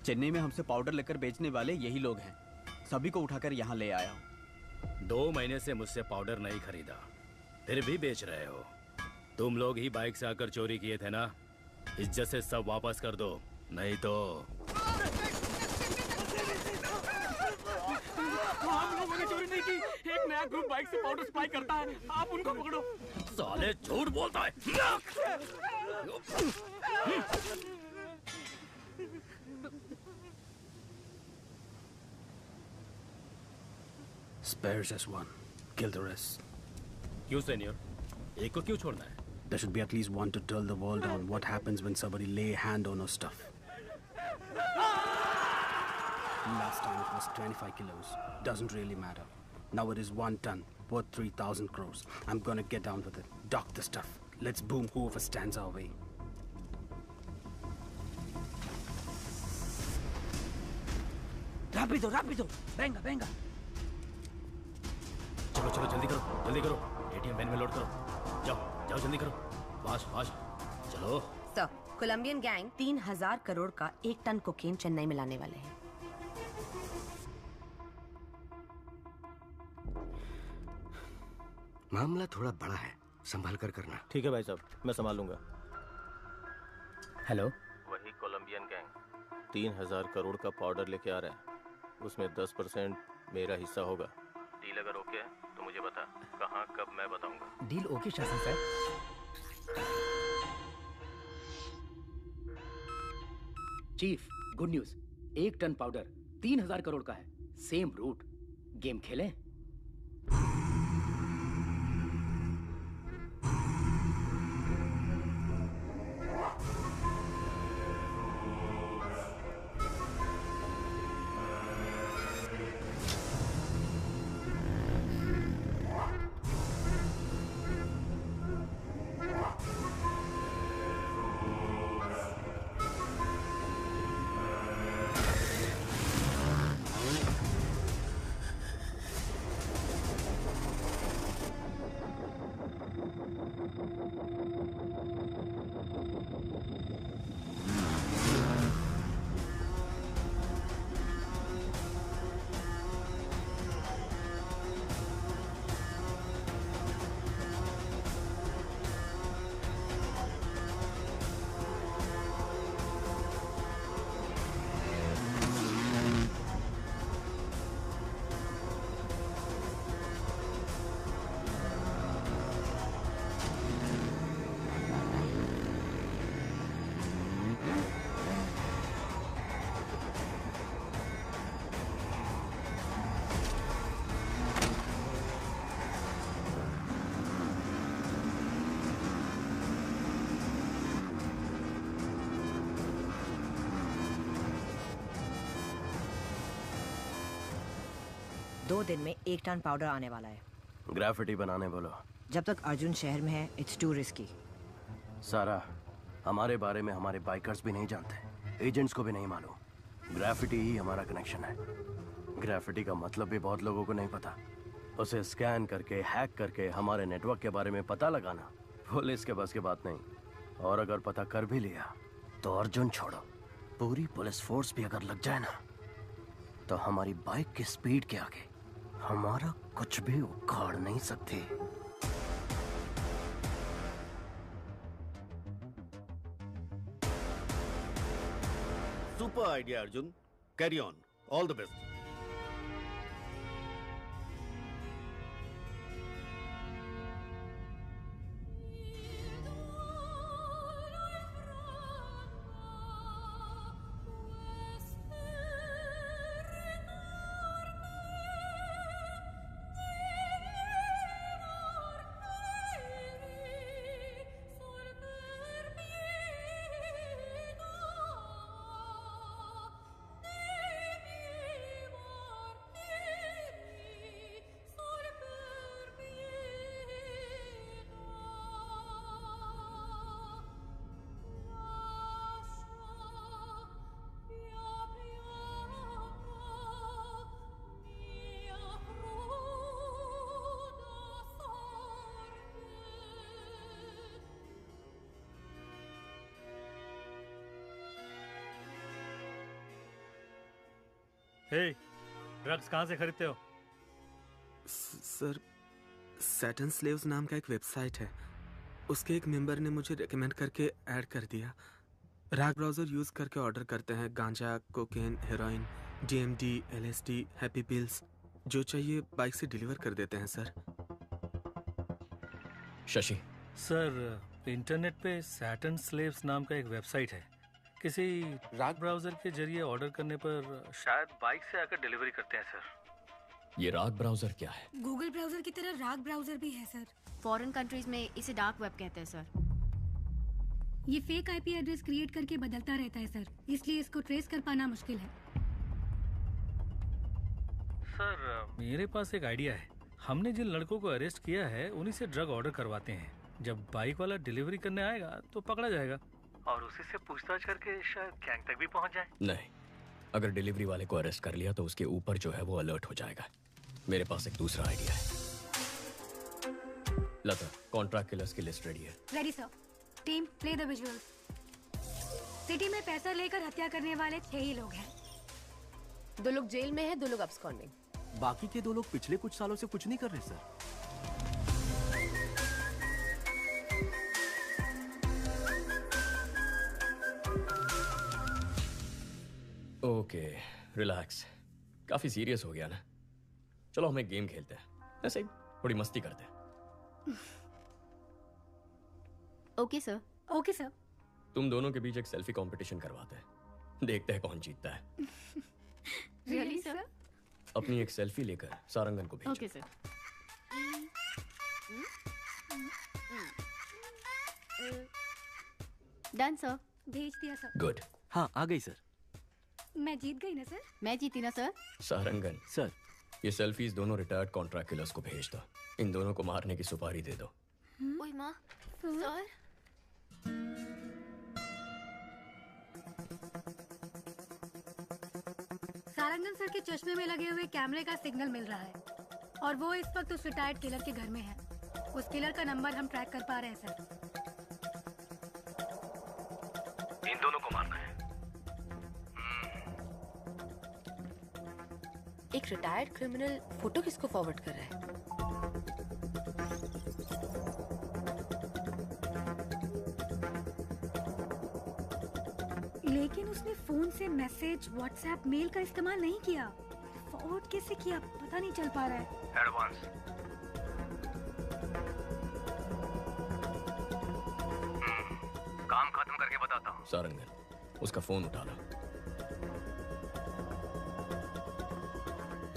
चेन्नई में हमसे पाउडर लेकर बेचने वाले यही लोग हैं। सभी को उठाकर यहाँ ले आया हूँ। 2 महीने से मुझसे पाउडर नहीं खरीदा, फिर भी बेच रहे हो। तुम लोग ही बाइक से आकर चोरी किए थे ना? इज्जत से सब वापस कर दो, नहीं तो। हम लोगों ने चोरी नहीं की। एक नया ग्रुप बाइक से पाउडर सप्लाई करता है, आप उनको पकड़ो। साले झूठ बोलता है। Spares as one. Kill the rest. क्यों सीनियर? एक को क्यों छोड़ना है? There should be at least one to tell the world on what happens when somebody lay a hand on our stuff. Last time it was 25 kilos. Doesn't really matter. Now it is 1 ton, worth 3,000 crores. I'm gonna get down with it. Dock the stuff. Let's boom whoever stands our way. Rápido, rápido. Venga, venga. चलो चलो जल्दी करो, जल्दी करो। ATM van में load करो। जाओ जाओ जल्दी करो, फास्ट फास्ट चलो। सर, कोलंबियन गैंग 3000 करोड़ का 1 टन कोकेन चेन्नई में लाने वाले हैं। मामला थोड़ा बड़ा है, संभाल कर करना। ठीक है भाई साहब, मैं संभाल लूंगा। हेलो, वही कोलंबियन गैंग 3000 करोड़ का पाउडर लेके आ रहा है। उसमें 10% मेरा हिस्सा होगा। डील अगर ओके है तो मुझे बता, कहाँ कब मैं बताऊंगा। डील ओके शासन साहब। Chief, good news. 1 ton powder 3000 crore का है। Same root. गेम खेलें? दो दिन में 1 टन पाउडर आने वाला है। ग्राफिटी बनाने बोलो। जब तक अर्जुन शहर में है, इट्स टू रिस्की। सारा, हमारे बारे में हमारे बाइकर्स भी नहीं जानते। एजेंट्स को भी नहीं मालूम। ग्राफिटी ही हमारा कनेक्शन है। ग्राफिटी का मतलब भी बहुत लोगों को नहीं पता। उसे स्कैन करके, हैक करके हमारे नेटवर्क के बारे में पता लगाना पुलिस के बस की बात नहीं। और अगर पता कर भी लिया तो अर्जुन छोड़ो, पूरी पुलिस फोर्स भी अगर लग जाए ना, तो हमारी बाइक की स्पीड के आगे हमारा कुछ भी उखाड़ नहीं सकती। Super idea Arjun, carry on, all the best. Drugs कहाँ से खरीदते हो? सर, सैटर्न स्लेव्स नाम का एक वेबसाइट है, उसके एक मेंबर ने मुझे रेकमेंड करके ऐड कर दिया। राग ब्राउजर यूज करके ऑर्डर करते हैं गांजा, cocaine, heroin, DMD, LSD, happy pills, जो चाहिए बाइक से डिलीवर कर देते हैं सर। शशि सर, इंटरनेट पे सैटर्न स्लेव्स नाम का एक वेबसाइट है। किसी राग ब्राउजर के जरिए ऑर्डर करने पर शायद बाइक से आकर डिलीवरी करते हैं सर। ये राग ब्राउजर क्या है? गूगल ब्राउजर की तरह राग ब्राउजर भी है सर। फॉरेन कंट्रीज में इसे डार्क वेब कहते हैं सर। ये फेक IP एड्रेस क्रिएट करके बदलता रहता है सर, इसलिए इसको ट्रेस कर पाना मुश्किल है। सर, मेरे पास एक आइडिया है। हमने जिन लड़कों को अरेस्ट किया है उन्हीं से ड्रग ऑर्डर करवाते हैं। जब बाइक वाला डिलीवरी करने आएगा तो पकड़ा जाएगा और उसी से पूछताछ करके शायद गैंग तक भी पहुंच जाए। नहीं, अगर डिलीवरी वाले को अरेस्ट कर लिया तो उसके ऊपर जो है वो अलर्ट हो जाएगा। मेरे पास एक दूसरा आइडिया है। लता, कॉन्ट्रैक्ट किलर्स की लिस्ट रेडी है। Ready sir. Team, play the visuals. City में पैसा लेकर हत्या करने वाले 6 ही लोग हैं। 2 लोग जेल में हैं, 2 लोग अब्सकॉन्डिंग। बाकी के 2 लोग पिछले कुछ सालों से कुछ नहीं कर रहे सर। Okay, relax. काफी सीरियस हो गया ना? चलो हम एक गेम खेलते हैं, ऐसे ही थोड़ी मस्ती करते हैं। Okay sir. Okay sir. तुम दोनों के बीच एक सेल्फी कंपटीशन करवाते हैं, देखते हैं कौन जीतता है। Really sir? अपनी एक सेल्फी लेकर सारंगन को भेजो। Okay sir. Done sir. भेज दिया सर। गुड। हाँ, आ गई सर। मैं जीत गई ना सर? मैं जीती ना सर? सारंगन सर, ये सेल्फीज दोनों रिटायर्ड कॉन्ट्रैक्ट किलर्स को भेज दो। इन दोनों को मारने की सुपारी दे दो। ओए माँ, सर। सारंगन सर के चश्मे में लगे हुए कैमरे का सिग्नल मिल रहा है और वो इस वक्त उस रिटायर्ड किलर के घर में है। उस किलर का नंबर हम ट्रैक कर पा रहे हैं सर। इन दोनों को मारना है। एक रिटायर्ड क्रिमिनल फोटो किसको फॉरवर्ड कर रहा है? लेकिन उसने फोन से मैसेज, व्हाट्सएप, मेल का इस्तेमाल नहीं किया। फॉरवर्ड कैसे किया पता नहीं चल पा रहा है। एडवांस। काम खत्म करके बताता हूँ। सारंगन, उसका फोन उठा लो।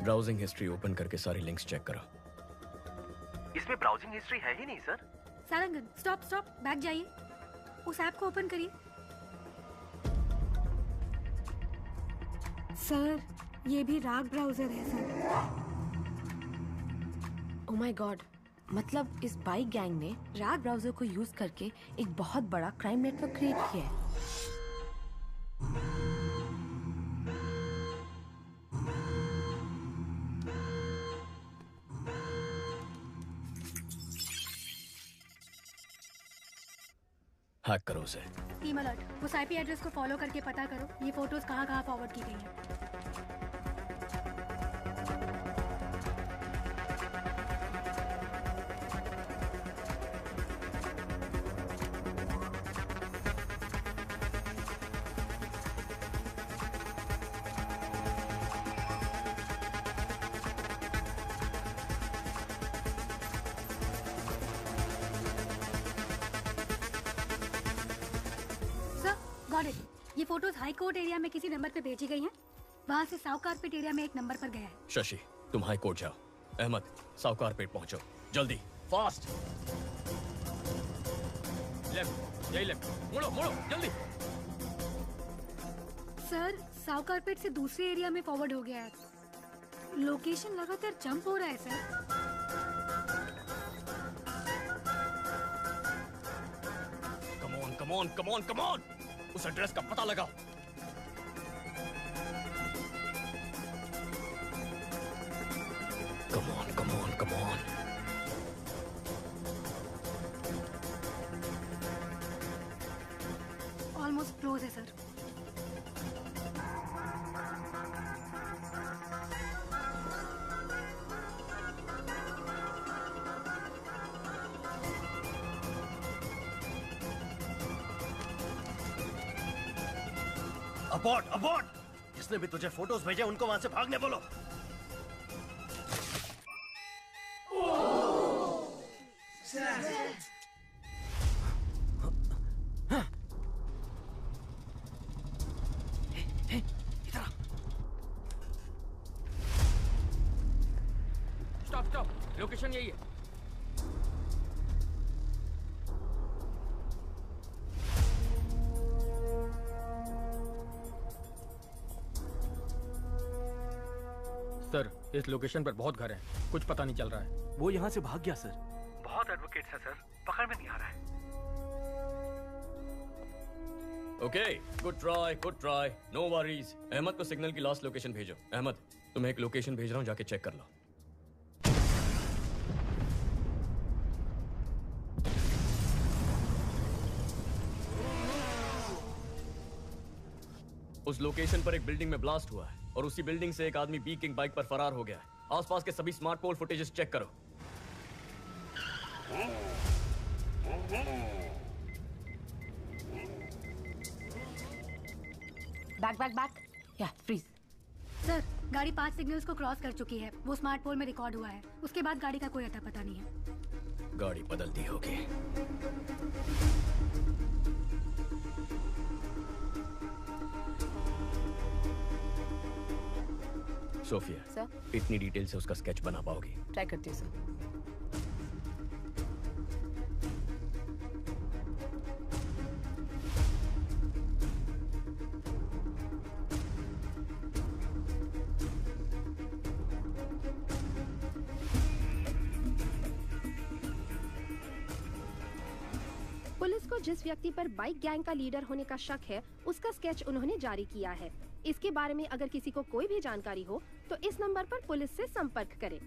ब्राउजिंग हिस्ट्री ओपन करके सारी लिंक्स चेक करो। इसमें ब्राउजिंग हिस्ट्री है ही नहीं sir. Sarangan, stop stop, back जाइए। उस ऐप को ओपन करिए। सर, ये भी राग ब्राउजर है सर। ओह माय गॉड, मतलब इस बाइक गैंग ने राग ब्राउजर को यूज करके एक बहुत बड़ा क्राइम नेटवर्क क्रिएट किया है। हैक करो उसे। टीम अलर्ट, उस आईपी एड्रेस को फॉलो करके पता करो ये फोटोज कहाँ कहाँ फॉरवर्ड की गई हैं। Got it. ये फोटोज हाई कोर्ट एरिया में किसी नंबर पे भेजी गई हैं। वहाँ से साउथ कारपेट एरिया में एक नंबर पर गया है। शशि, तुम हाई कोर्ट जाओ। अहमद, साउथ कारपेट पहुंचो, जल्दी, फास्ट। लेफ्ट, यही लेफ्ट, मुड़ो मुड़ो जल्दी। सर, साउथ कारपेट से दूसरे एरिया में फॉरवर्ड हो गया है। लोकेशन लगातार जंप हो रहा है sir. Come on, come on, come on. उस एड्रेस का पता लगाओ। कम on, come on, come on. Almost close है सर। Abort, abort! जिसने भी तुझे फोटोज भेजे उनको वहां से भागने बोलो। स्टॉप स्टॉप, लोकेशन यही है। सर, इस लोकेशन पर बहुत घर हैं, कुछ पता नहीं चल रहा है। वो यहाँ से भाग गया सर। बहुत एडवोकेट्स हैं सर, पकड़ में नहीं आ रहा है। Okay, good try, no worries. Ahmed को सिग्नल की लास्ट लोकेशन भेजो। अहमद, तुम्हें एक लोकेशन भेज रहा हूँ, जाके चेक कर लो। उस लोकेशन पर एक बिल्डिंग में ब्लास्ट हुआ है और उसी बिल्डिंग से एक आदमी बी किंग बाइक पर फरार हो गया है। आसपास के सभी स्मार्ट पोल फुटेजेस चेक करो। बैक या फ्रीज। सर, गाड़ी 5 सिग्नल्स को क्रॉस कर चुकी है। वो स्मार्ट पोल में रिकॉर्ड हुआ है। उसके बाद गाड़ी का कोई अता पता नहीं है। गाड़ी बदलती होगी। सोफिया सर, इतनी डिटेल से उसका स्केच बना पाओगी? ट्राई करती हूँ सर। पुलिस को जिस व्यक्ति पर बाइक गैंग का लीडर होने का शक है, उसका स्केच उन्होंने जारी किया है। इसके बारे में अगर किसी को कोई भी जानकारी हो तो इस नंबर पर पुलिस से संपर्क करें।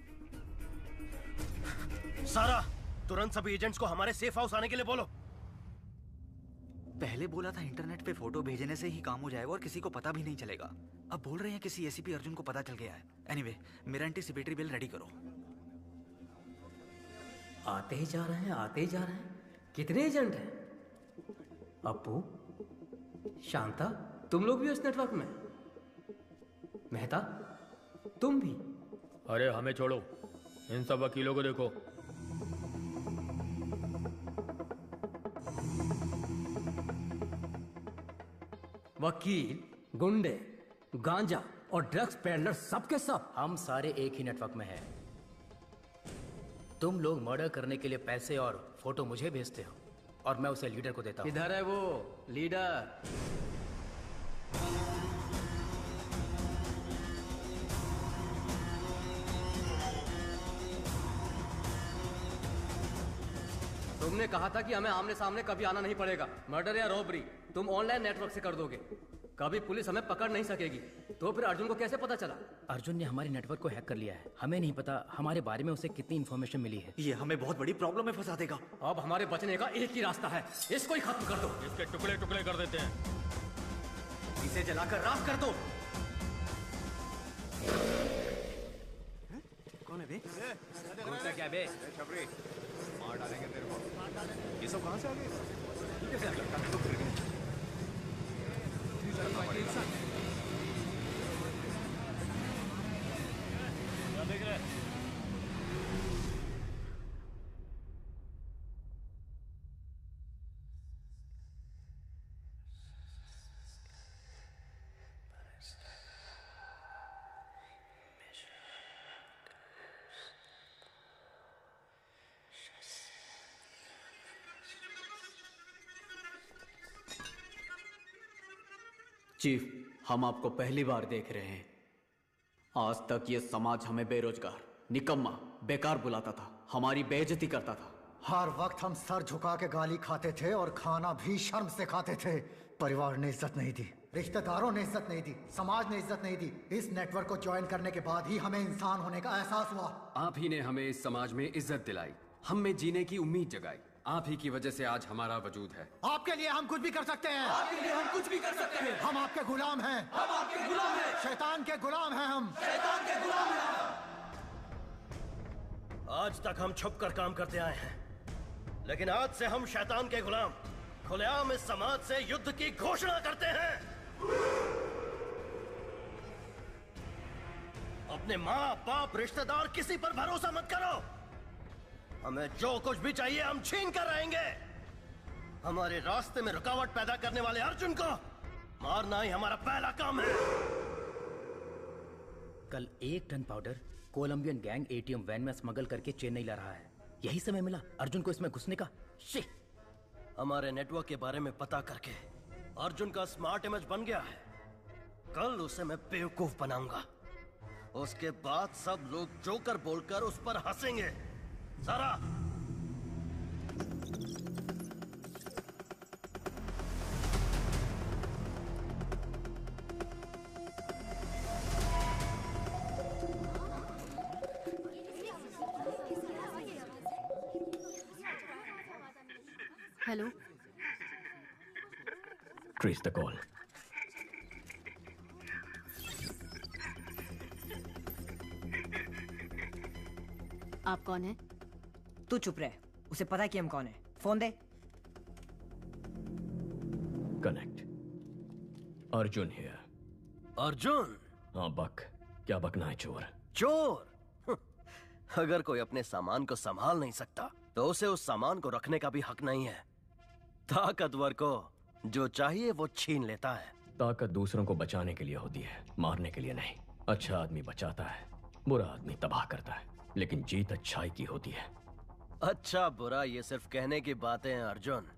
सारा, तुरंत सभी एजेंट्स को हमारे सेफ हाउस आने के लिए बोलो। पहले बोला था इंटरनेट पे फोटो भेजने से ही काम हो जाएगा और किसी को पता भी नहीं चलेगा। अब बोल रहे हैं किसी एसीपी अर्जुन को पता चल गया है। एनीवे, मेरा एंटीसिपेटरी बिल रेडी करो। आते ही जा रहे हैं। कितने एजेंट हैं? अपू, शांता, तुम लोग भी उस नेटवर्क में? मेहता, तुम भी? अरे हमें छोड़ो, इन सब वकीलों को देखो। वकील, गुंडे, गांजा और ड्रग्स पेडलर सब के सब हम सारे एक ही नेटवर्क में हैं। तुम लोग मर्डर करने के लिए पैसे और फोटो मुझे भेजते हो और मैं उसे लीडर को देता हूँ। इधर है वो लीडर। तुमने कहा था कि हमें आमने सामने कभी आना नहीं पड़ेगा। मर्डर या रॉबरी तुम ऑनलाइन नेटवर्क से कर दोगे। कभी पुलिस हमें पकड़ नहीं सकेगी। तो फिर अर्जुन को कैसे पता चला? अर्जुन ने हमारे नेटवर्क को हैक कर लिया है। हमें नहीं पता हमारे बारे में उसे कितनी इन्फॉर्मेशन मिली है। ये हमें बहुत बड़ी प्रॉब्लम में फंसा देगा। अब हमारे बचने का एक ही रास्ता है, इसको ही खत्म कर दो। इसके टुकड़े टुकड़े कर देते हैं। इसे जलाकर राख कर दो। कौन है बे? घूमता क्या बे? छपरी मार डालेंगे तेरे को। ये सब कहाँ से आ गए? कैसे आ गया? देख रहे? चीफ, हम आपको पहली बार देख रहे हैं। आज तक ये समाज हमें बेरोजगार, निकम्मा, बेकार बुलाता था, हमारी बेइज्जती करता था। हर वक्त हम सर झुका के गाली खाते थे और खाना भी शर्म से खाते थे। परिवार ने इज्जत नहीं दी, रिश्तेदारों ने इज्जत नहीं दी, समाज ने इज्जत नहीं दी। इस नेटवर्क को ज्वाइन करने के बाद ही हमें इंसान होने का एहसास हुआ। आप ही ने हमें इस समाज में इज्जत दिलाई, हम में जीने की उम्मीद जगाई। आप ही की वजह से आज हमारा वजूद है। आपके लिए हम कुछ भी कर सकते हैं। आपके लिए हम कुछ भी कर सकते हैं। हम आपके गुलाम हैं। हम आपके गुलाम हैं। शैतान के गुलाम हैं हम। शैतान के गुलाम हैं हम। आज तक हम छुप कर काम करते आए हैं, लेकिन आज से हम शैतान के गुलाम खुलेआम इस समाज से युद्ध की घोषणा करते हैं। अपने माँ बाप रिश्तेदार किसी पर भरोसा मत करो। हमें जो कुछ भी चाहिए हम छीन कर रहेंगे। हमारे रास्ते में रुकावट पैदा करने वाले अर्जुन को मारना ही हमारा पहला काम है। कल 1 ton powder Colombian gang ATM van में स्मगल करके चेन्नई ला रहा है। यही समय मिला अर्जुन को इसमें घुसने का। हमारे नेटवर्क के बारे में पता करके अर्जुन का स्मार्ट इमेज बन गया है। कल उसे मैं बेवकूफ बनाऊंगा। उसके बाद सब लोग जोकर बोलकर उस पर हंसेंगे। सारा हेलो, ट्रेस द कॉल। आप कौन है? तू चुप रहे, उसे पता है कि हम कौन है। Phone they. Connect. Arjun here. Arjun? हाँ बक, क्या बकना है चोर? चोर? अगर कोई अपने सामान को संभाल नहीं सकता तो उसे उस सामान को रखने का भी हक नहीं है। ताकतवर को जो चाहिए वो छीन लेता है। ताकत दूसरों को बचाने के लिए होती है, मारने के लिए नहीं। अच्छा आदमी बचाता है, बुरा आदमी तबाह करता है, लेकिन जीत अच्छाई की होती है। अच्छा बुरा ये सिर्फ कहने की बातें हैं अर्जुन।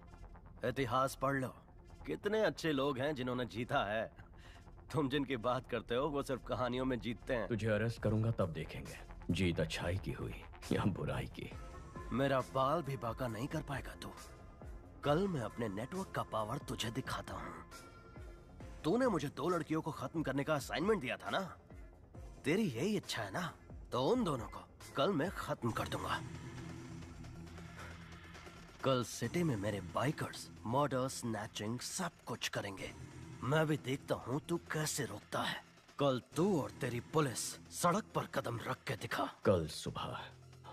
इतिहास पढ़ लो, कितने अच्छे लोग हैं जिन्होंने जीता है। तुम जिनकी बात करते हो वो सिर्फ कहानियों में जीतते हैं। तुझे अरेस्ट करूंगा तब देखेंगे जीत अच्छाई की हुई या बुराई की। मेरा बाल भी बाका नहीं कर पाएगा तू। कल मैं अपने नेटवर्क का पावर तुझे दिखाता हूँ। तूने मुझे 2 लड़कियों को खत्म करने का असाइनमेंट दिया था ना, तेरी यही इच्छा है ना, तो उन दोनों को कल मैं खत्म कर दूंगा। कल सिटी में मेरे बाइकर्स मर्डर, स्नैचिंग सब कुछ करेंगे। मैं भी देखता हूँ तू कैसे रोकता है। कल तू और तेरी पुलिस सड़क पर कदम रख के दिखा। कल सुबह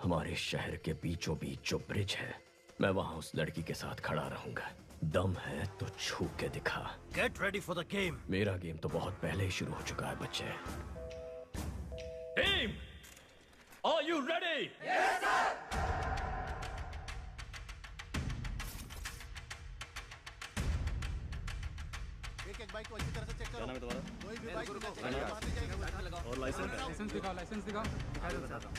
हमारे शहर के बीचों बीच जो ब्रिज है, मैं वहाँ उस लड़की के साथ खड़ा रहूंगा। दम है तो छू के दिखा। Get ready for the game. मेरा गेम तो बहुत पहले ही शुरू हो चुका है बच्चे। Team, are you ready? Yes sir. एक बाइक को अच्छी तरह से चेक करो। कोई भी बाइक को और लाइसेंस दिखाओ, लाइसेंस दिखाओ। दिखा दो, बताता हूँ।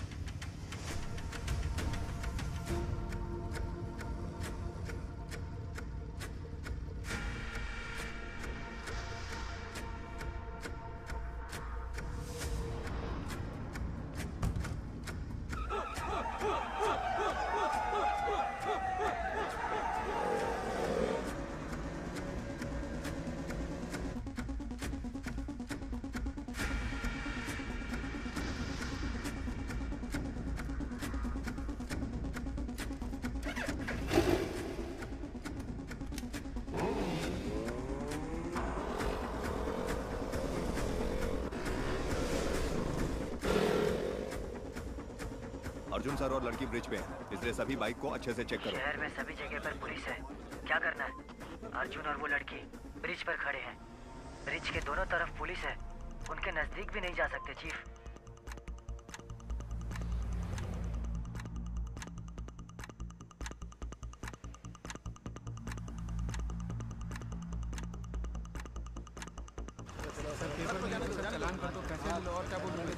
अर्जुन सर और लड़की ब्रिज पे हैं, इसलिए सभी बाइक को अच्छे से चेक करो। शहर में सभी जगह पर पुलिस है, क्या करना है? अर्जुन और वो लड़की ब्रिज पर खड़े हैं। ब्रिज के दोनों तरफ पुलिस है, उनके नजदीक भी नहीं जा सकते चीफ। चलान कर दो, पैसे ले लो और क्या बोलोगे?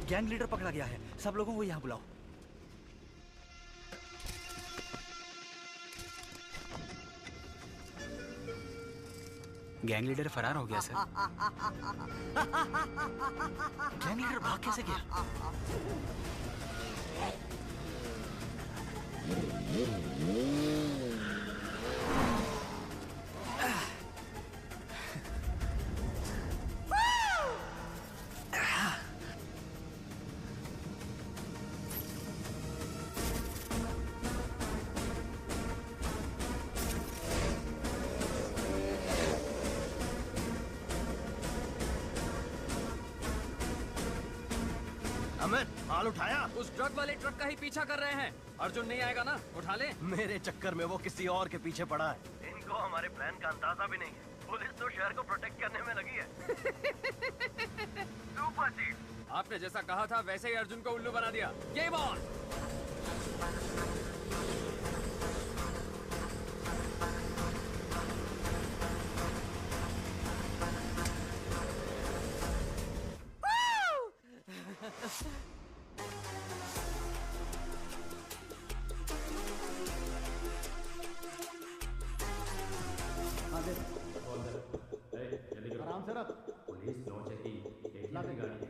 गैंग लीडर पकड़ा गया है, सब लोगों को यहाँ बुलाओ। गैंग लीडर फरार हो गया सर। गैंग लीडर भाग कैसे गया? माल उठाया? उस ट्रक वाले ट्रक का ही पीछा कर रहे हैं। अर्जुन नहीं आएगा ना? उठा ले। मेरे चक्कर में वो किसी और के पीछे पड़ा है। इनको हमारे प्लान का अंदाजा भी नहीं है। पुलिस तो शहर को प्रोटेक्ट करने में लगी है। सुपर चीफ, आपने जैसा कहा था वैसे ही अर्जुन को उल्लू बना दिया। Game on. आराम से रख। पुलिस नो चेकिंग, एक ही गाड़ी है।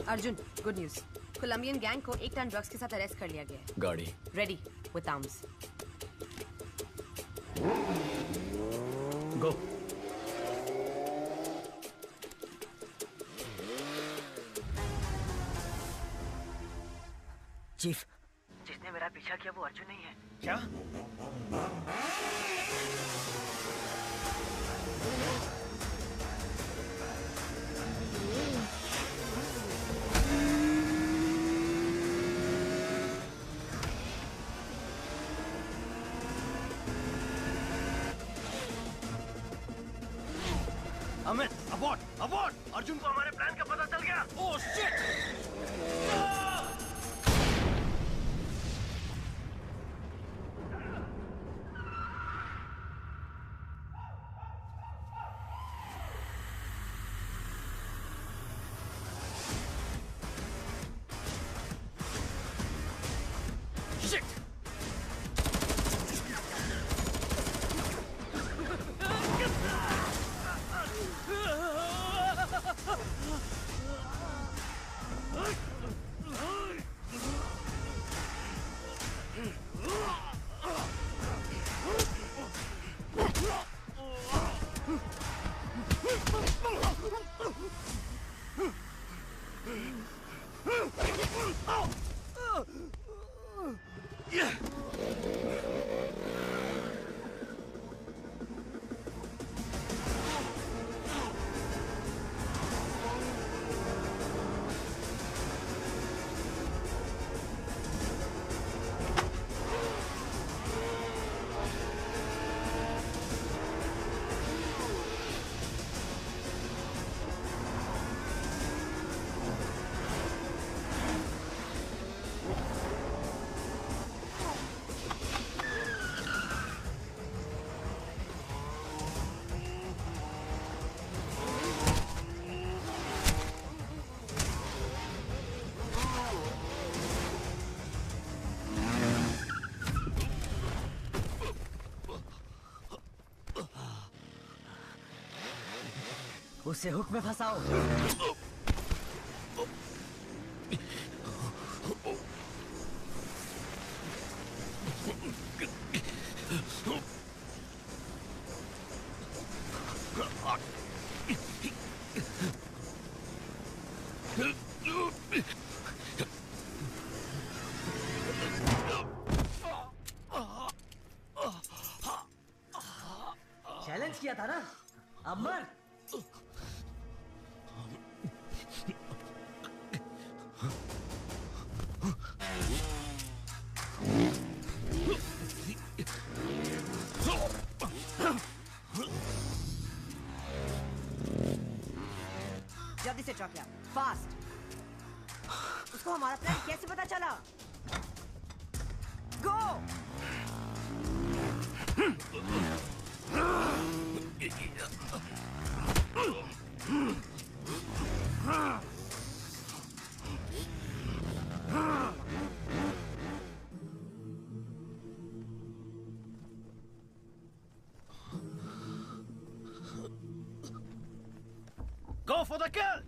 Arjun, good news. Colombian gang को 1 टन ड्रग्स के साथ अरेस्ट कर लिया गया है। गाड़ी ready with arms. Go. Chief, जिसने मेरा पीछा किया वो अर्जुन नहीं है। क्या? Amit, abort, abort! अर्जुन को हमारे प्लान का पता चल गया। Oh shit! उसे हुक में फंसाओ। चैलेंज किया था ना, अब मर। जल्दी से ट्रक यार, फास्ट। उसको हमारा प्लान कैसे पता चला? गो। Go for the kill!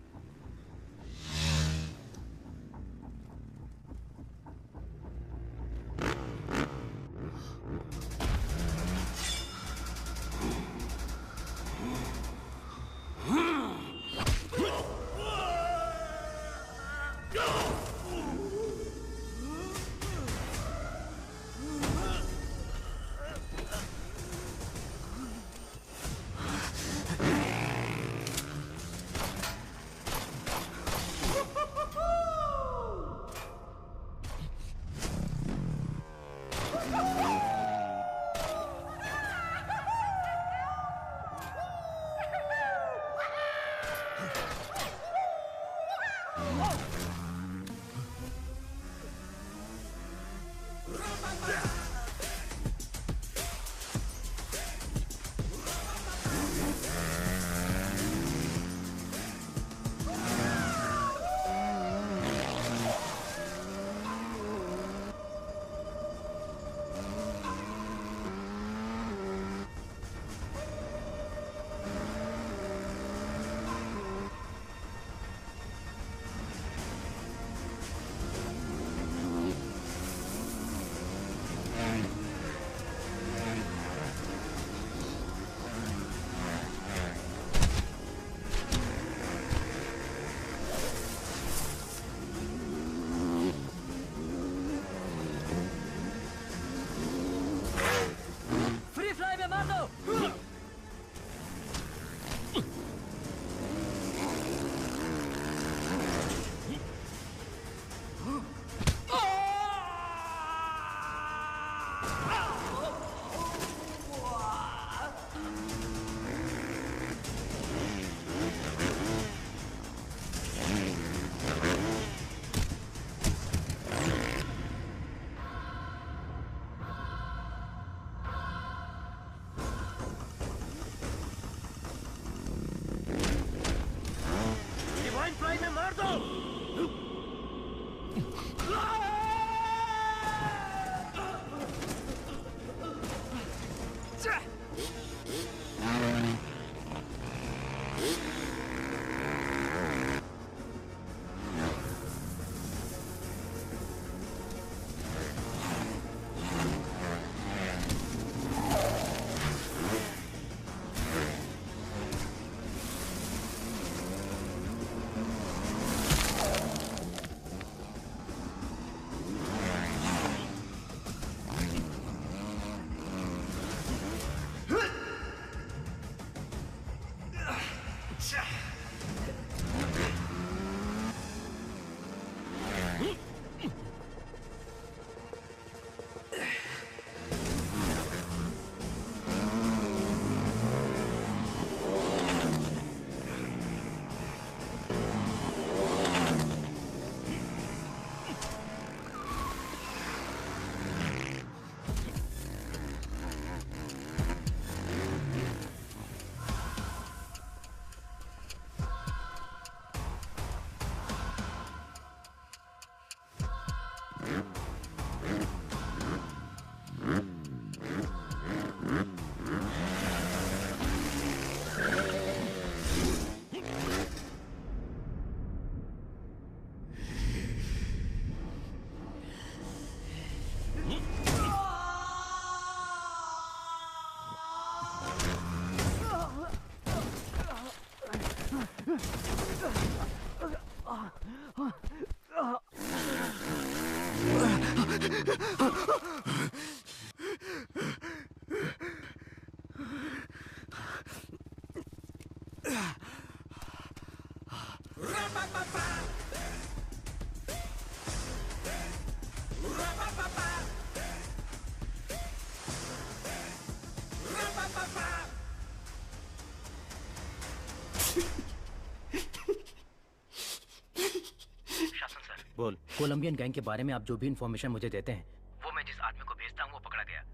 शासन सर, बोल। कोलंबियन गैंग के बारे में आप जो भी इंफॉर्मेशन मुझे देते हैं वो मैं जिस आदमी को भेजता हूँ वो पकड़ा गया।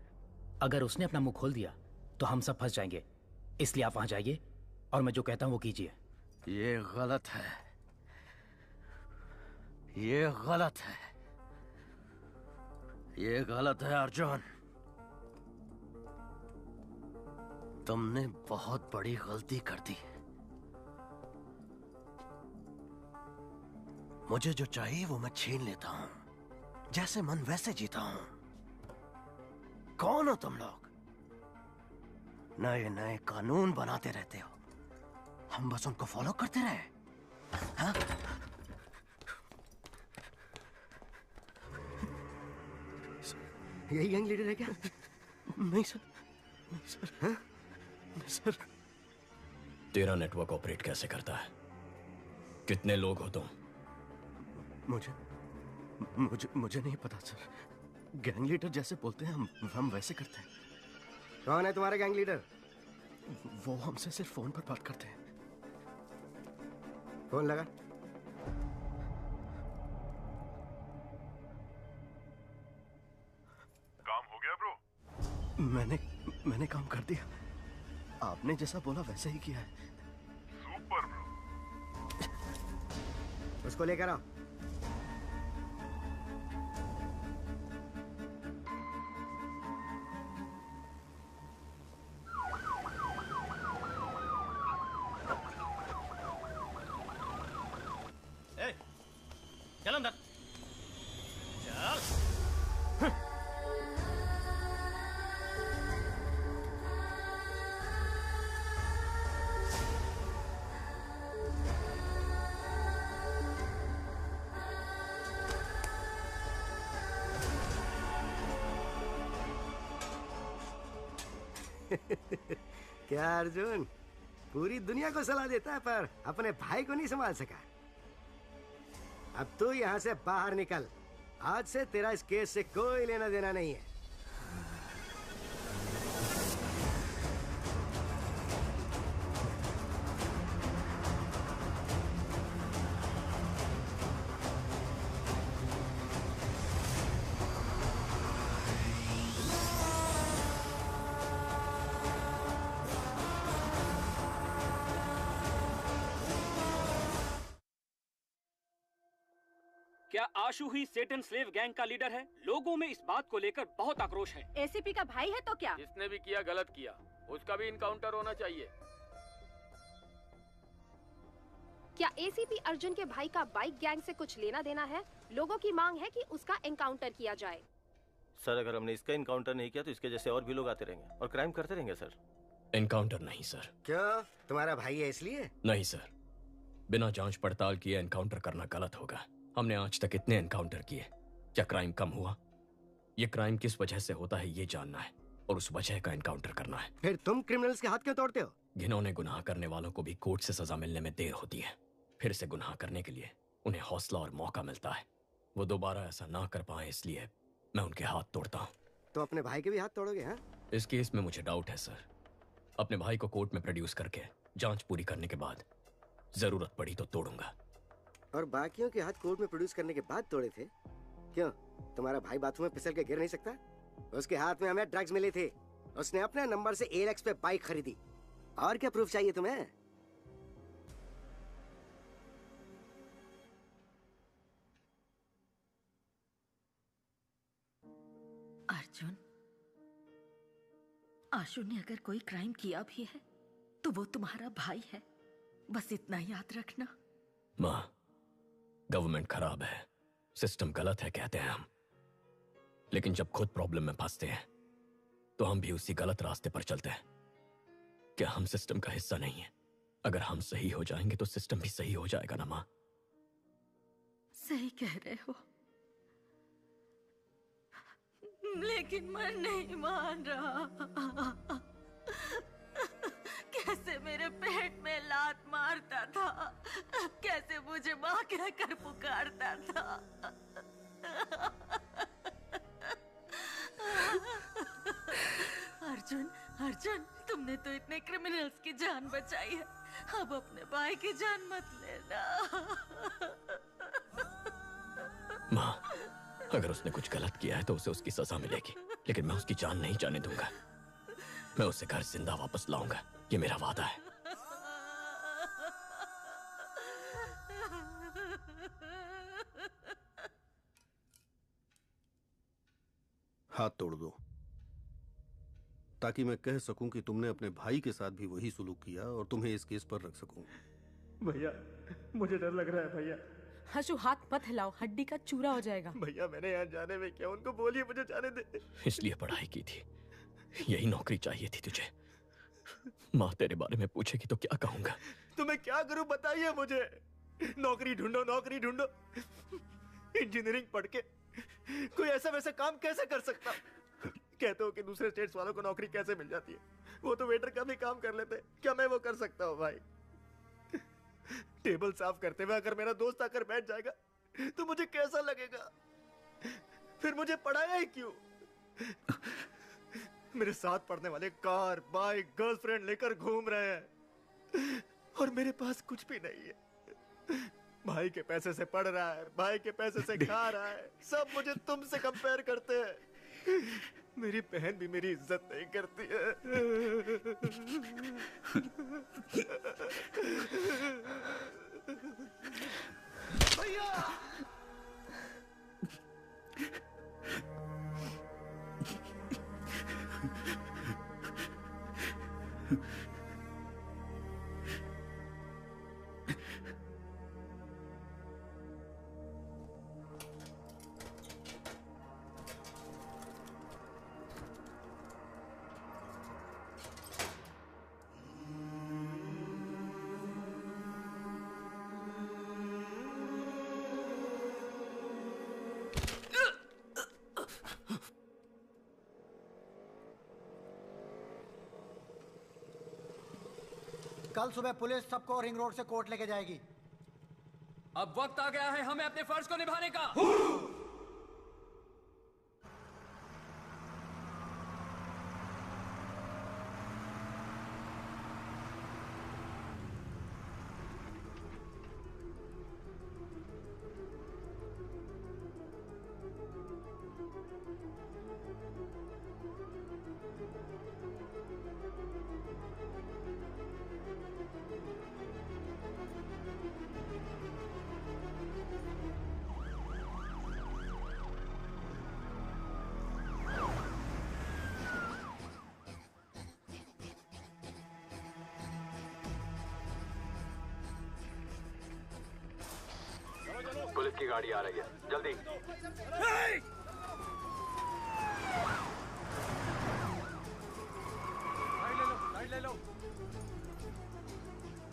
अगर उसने अपना मुंह खोल दिया तो हम सब फंस जाएंगे, इसलिए आप वहां जाइए और मैं जो कहता हूँ वो कीजिए। ये गलत है, ये गलत है, ये गलत है अर्जुन। तुमने बहुत बड़ी गलती कर दी। मुझे जो चाहिए वो मैं छीन लेता हूं, जैसे मन वैसे जीता हूं। कौन हो तुम लोग? नए नए कानून बनाते रहते हो, हम बस उनको फॉलो करते रहे। हाँ? यही गैंग लीडर है क्या? नहीं सर, नहीं सर। हाँ? नहीं सर। तेरा नेटवर्क ऑपरेट कैसे करता है? कितने लोग हो तुम? मुझे मुझे मुझे नहीं पता सर। गैंग लीडर जैसे बोलते हैं हम वैसे करते हैं। कौन है तुम्हारा गैंग लीडर? वो हमसे सिर्फ फोन पर बात करते हैं। फोन लगा। काम हो गया ब्रो? मैंने काम कर दिया। आपने जैसा बोला वैसे ही किया है। Super bro. उसको लेकर आओ। चल अंदर चल। क्या अर्जुन, पूरी दुनिया को सलाह देता है पर अपने भाई को नहीं संभाल सका। अब तू यहाँ से बाहर निकल। आज से तेरा इस केस से कोई लेना देना नहीं है। क्या आशु ही सेटन स्लेव गैंग का लीडर है? लोगों में इस बात को लेकर बहुत आक्रोश है। एसीपी का भाई है तो क्या? जिसने भी किया गलत किया, उसका भी इनकाउंटर होना चाहिए। क्या एसीपी अर्जुन के भाई का बाइक गैंग से कुछ लेना देना है? लोगों की मांग है कि उसका एनकाउंटर किया जाए। सर, अगर हमने इसका इनकाउंटर नहीं किया तो इसके जैसे और भी लोग आते रहेंगे और क्राइम करते रहेंगे सर। एनकाउंटर नहीं सर। क्यों? तुम्हारा भाई है इसलिए? नहीं सर, बिना जांच पड़ताल किए एनकाउंटर करना गलत होगा। हमने आज तक इतने एनकाउंटर किए, क्या क्राइम कम हुआ? ये क्राइम किस वजह से होता है ये जानना है और उस वजह का एनकाउंटर करना है। फिर तुम क्रिमिनल्स के हाथ क्यों तोड़ते हो? घिनौने गुनाह करने वालों को भी कोर्ट से सजा मिलने में देर होती है। फिर से गुनाह करने के लिए उन्हें हौसला और मौका मिलता है। वो दोबारा ऐसा ना कर पाए इसलिए मैं उनके हाथ तोड़ता हूँ। तो अपने भाई के भी हाथ तोड़ोगे? हाँ? इस केस में मुझे डाउट है सर। अपने भाई को कोर्ट में प्रोड्यूस करके जांच पूरी करने के बाद जरूरत पड़ी तो तोड़ूंगा। और बाकियों के हाथ कोर्ट में प्रोड्यूस करने के बाद तोड़े थे? क्यों, तुम्हारा भाई बाथरूम में फिसल के गिर नहीं सकता? उसके हाथ में हमें ड्रग्स मिले थे। उसने अपने नंबर से एलेक्स पे बाइक खरीदी। और क्या प्रूफ चाहिए तुम्हें? अर्जुन, आशु ने अगर कोई क्राइम किया भी है तो वो तुम्हारा भाई है, बस इतना याद रखना। माँ, गवर्नमेंट खराब है, सिस्टम गलत है कहते हैं हम, लेकिन जब खुद प्रॉब्लम में फंसते हैं तो हम भी उसी गलत रास्ते पर चलते हैं। क्या हम सिस्टम का हिस्सा नहीं है? अगर हम सही हो जाएंगे तो सिस्टम भी सही हो जाएगा ना माँ। सही कह रहे हो, लेकिन मैं नहीं मान रहा। कैसे मेरे पेट में लात मारता था, कैसे मुझे माँ कहकर पुकारता था। अर्जुन, अर्जुन, तुमने तो इतने क्रिमिनल्स की जान बचाई है, अब अपने भाई की जान मत लेना। माँ, अगर उसने कुछ गलत किया है तो उसे उसकी सजा मिलेगी, लेकिन मैं उसकी जान नहीं जाने दूंगा। मैं उसे घर जिंदा वापस लाऊंगा, ये मेरा वादा है। हाथ तोड़ दो, ताकि मैं कह सकूं कि तुमने अपने भाई के साथ भी वही सुलूक किया और तुम्हें इस केस पर रख सकूं। भैया, मुझे डर लग रहा है भैया। हशु, हाथ मत हिलाओ, हड्डी का चूरा हो जाएगा। भैया, मैंने यहाँ जाने में क्या, उनको बोलिए मुझे जाने दे। इसलिए पढ़ाई की थी, यही नौकरी चाहिए थी तुझे। माँ तेरे बारे में पूछेगी तो क्या कहूंगा? तो मैं क्या करूं बताइए मुझे। नौकरी ढूंढो, नौकरी ढूंढो। इंजीनियरिंग पढ़ के कोई ऐसा वैसा काम कैसे कर सकता? कहते हो कि दूसरे स्टेट्स वालों को नौकरी कैसे मिल जाती है, वो तो वेटर का भी काम कर लेते, क्या मैं वो कर सकता हूँ भाई? टेबल साफ करते हुए अगर मेरा दोस्त आकर बैठ जाएगा तो मुझे कैसा लगेगा? फिर मुझे पढ़ाया ही क्यों? मेरे साथ पढ़ने वाले कार, बाइक, गर्लफ्रेंड लेकर घूम रहे हैं और मेरे पास कुछ भी नहीं है। भाई के पैसे से पढ़ रहा है, भाई के पैसे से खा रहा है, सब मुझे तुमसे कंपेयर करते हैं। मेरी बहन भी मेरी इज्जत नहीं करती है। भैया! कल सुबह पुलिस सबको रिंग रोड से कोर्ट लेके जाएगी। अब वक्त आ गया है हमें अपने फर्ज को निभाने का। पुलिस की गाड़ी आ रही है, जल्दी। ले लो।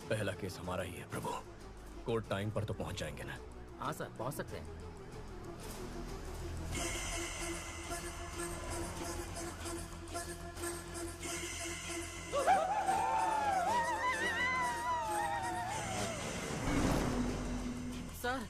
पहला केस हमारा ही है प्रभु। कोर्ट टाइम पर तो पहुंच जाएंगे ना? हाँ सर, पहुंच सकते हैं। सर,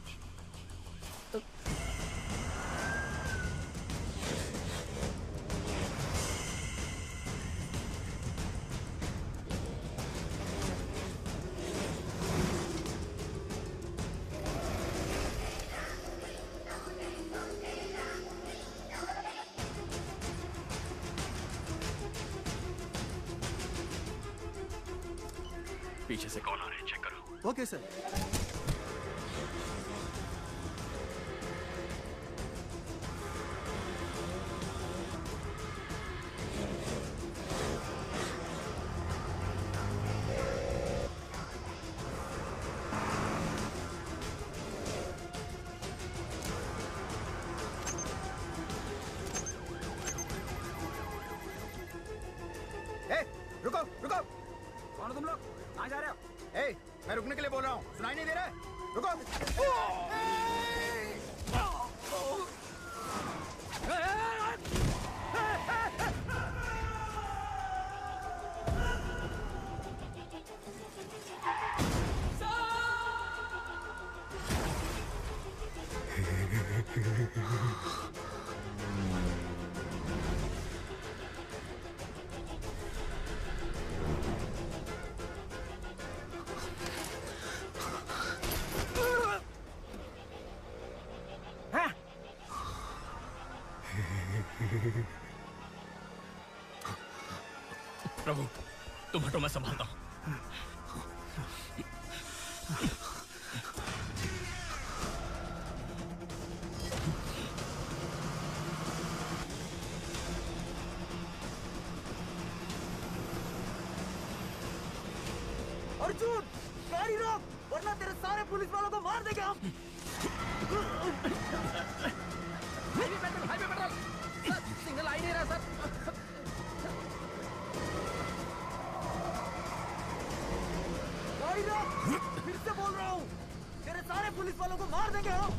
पीछे से कौन आ रहे हैं, चेक करो। Okay sir. रुको रुको, कौन हो तुम लोग? कहाँ जा रहे हो? ए, मैं रुकने के लिए बोल रहा हूँ, सुनाई नहीं दे रहा है? रुको। प्रभु, तुम हटो, मैं संभालता हूँ। अर्जुन, गाड़ी रोक, वरना तेरे सारे पुलिस वालों को मार देंगे हम। हाईवे पेट्रोल, सर, सिग्नल आ ही नहीं रहा सर। गाड़ी रोक, फिर से बोल रहा हूँ, तेरे सारे पुलिस वालों को मार देंगे हम।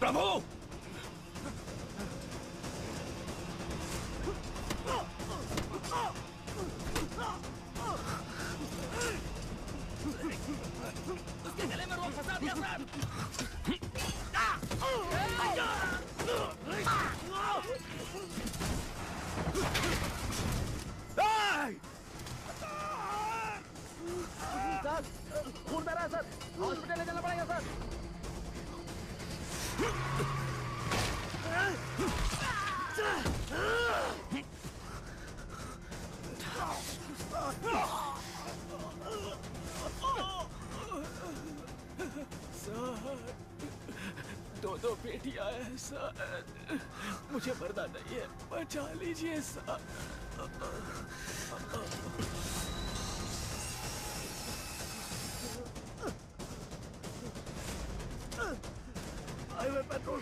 प्रभु, उसके गले में रोक फंसा दिया सर। सर, खून बह रहा है सर, हॉस्पिटल ले जाना पड़ेगा सर। सर, दो बेटियां हैं सर, मुझे मरना नहीं है, बचा लीजिए सर। Highway petrol.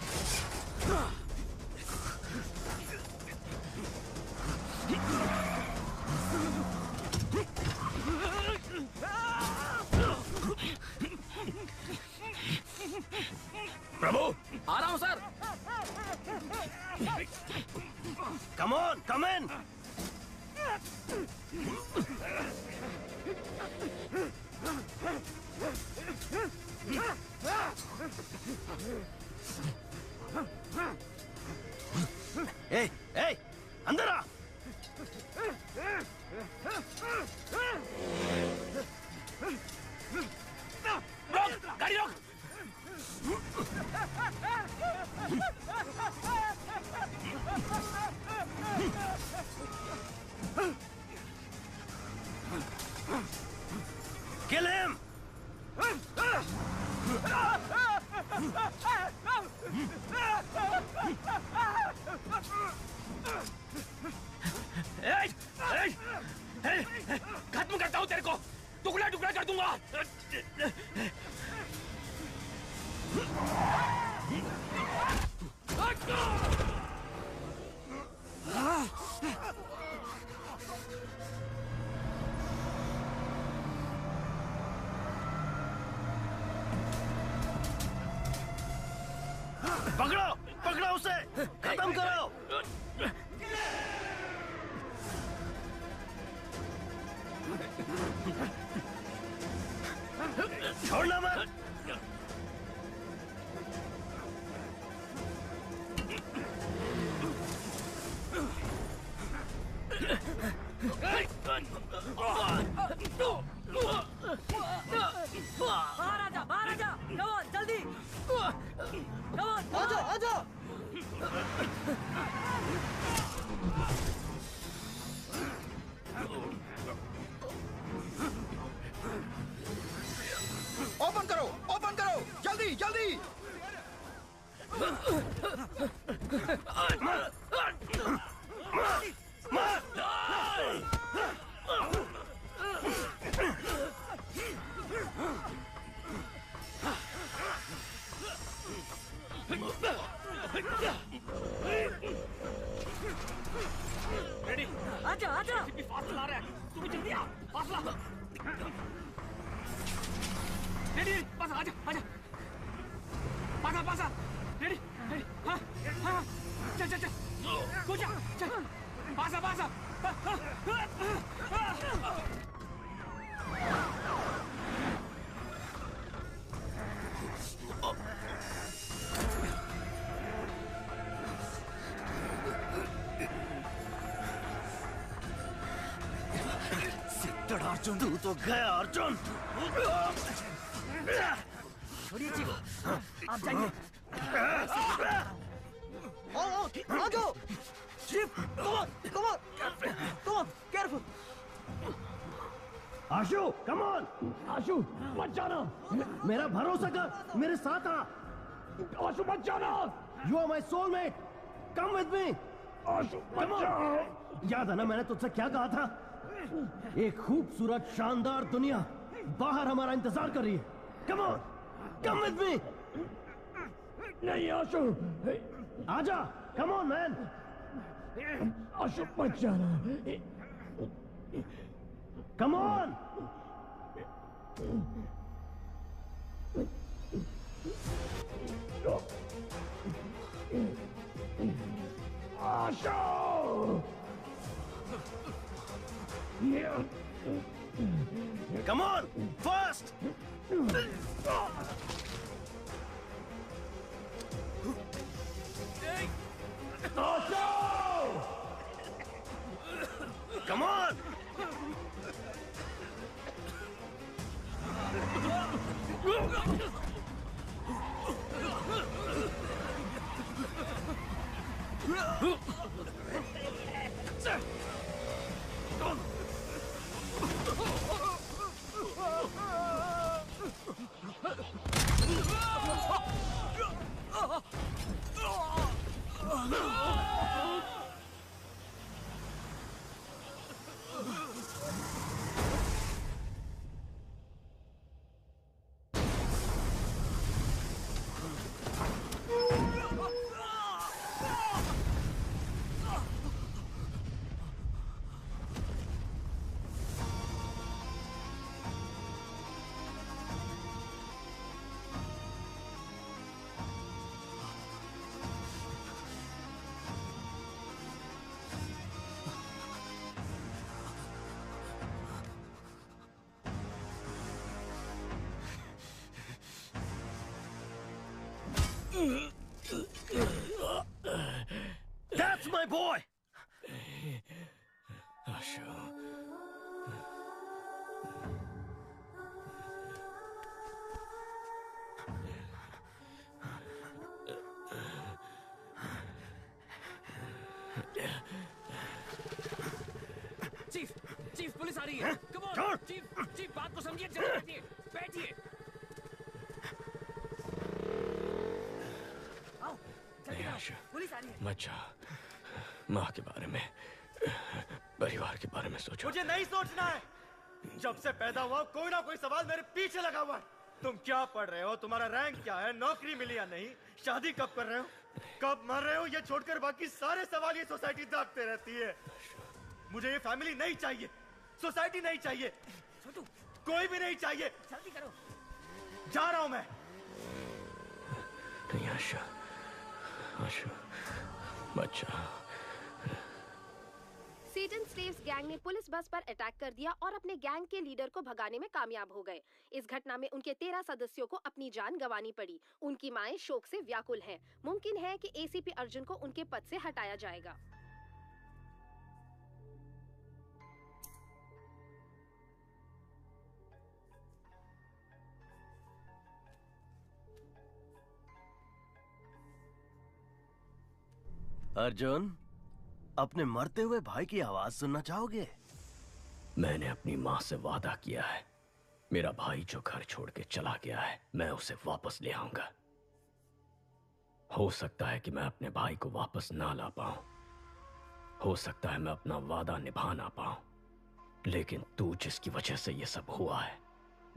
खत्म करता हूँ तेरे को, टुकड़ा टुकड़ा कर दूंगा। पकड़ो पकड़ो उसे, खत्म करो। छोड़ना मत। बाहर आजा, कम ऑन जल्दी, कम ऑन, आजा। ओपन करो, जल्दी जल्दी। रेडी, आजा। फास्ट ला रहा है, तुम जल्दी आ, फास्ट ला। रेडी, आजा। पासा, रेडी, हाँ, चल, कूद जा, चल, पासा। अर्जुन, तू तो गया अर्जुन। छोड़िए चीफ, आप जाइए। आ जाओ chief, come on, careful. Ashu, come on. Ashu, मत जाना, मेरा भरोसा कर, मेरे साथ आ। आशु मत जाना, you are my soulmate, come with me. Ashu मत जाओ। याद है ना मैंने तुझसे क्या कहा था? एक खूबसूरत शानदार दुनिया बाहर हमारा इंतजार कर रही है। Come on, come with me. नहीं आशु, आजा, कम ऑन मैन। आशु मत जाना, come on. Ashu, come on, fast! Come on! That's my boy! Ashu. Chief police आ रही है। कम ऑन चीफ बात को समझिए, जल्दी बैठिए। पुलिस आ रही है। मत जा, माँ के बारे में परिवार के बारे में सोचो। मुझे नहीं सोचना है। जब से पैदा हुआ कोई ना कोई सवाल मेरे पीछे लगा हुआ है। तुम क्या पढ़ रहे हो, तुम्हारा रैंक क्या है, नौकरी मिली या नहीं, शादी कब कर रहे हो, कब मर रहे हो, ये छोड़कर बाकी सारे सवाल ये सोसाइटी दागते रहती है। मुझे ये फैमिली नहीं चाहिए, सोसाइटी नहीं चाहिए, कोई भी नहीं चाहिए। जल्दी करो। जा रहा हूं मैं। नहीं आशा, आशा, बच्चा। सेटन स्लेव्स गैंग ने पुलिस बस पर अटैक कर दिया और अपने गैंग के लीडर को भगाने में कामयाब हो गए। इस घटना में उनके 13 सदस्यों को अपनी जान गंवानी पड़ी। उनकी माएं शोक से व्याकुल हैं। मुमकिन है कि एसीपी अर्जुन को उनके पद से हटाया जाएगा। अर्जुन, अपने मरते हुए भाई की आवाज सुनना चाहोगे? मैंने अपनी माँ से वादा किया है, मेरा भाई जो घर छोड़ के चला गया है, मैं उसे वापस ले आऊंगा। हो सकता है कि मैं अपने भाई को वापस ना ला पाऊं, हो सकता है मैं अपना वादा निभा ना पाऊं, लेकिन तू जिसकी वजह से ये सब हुआ है,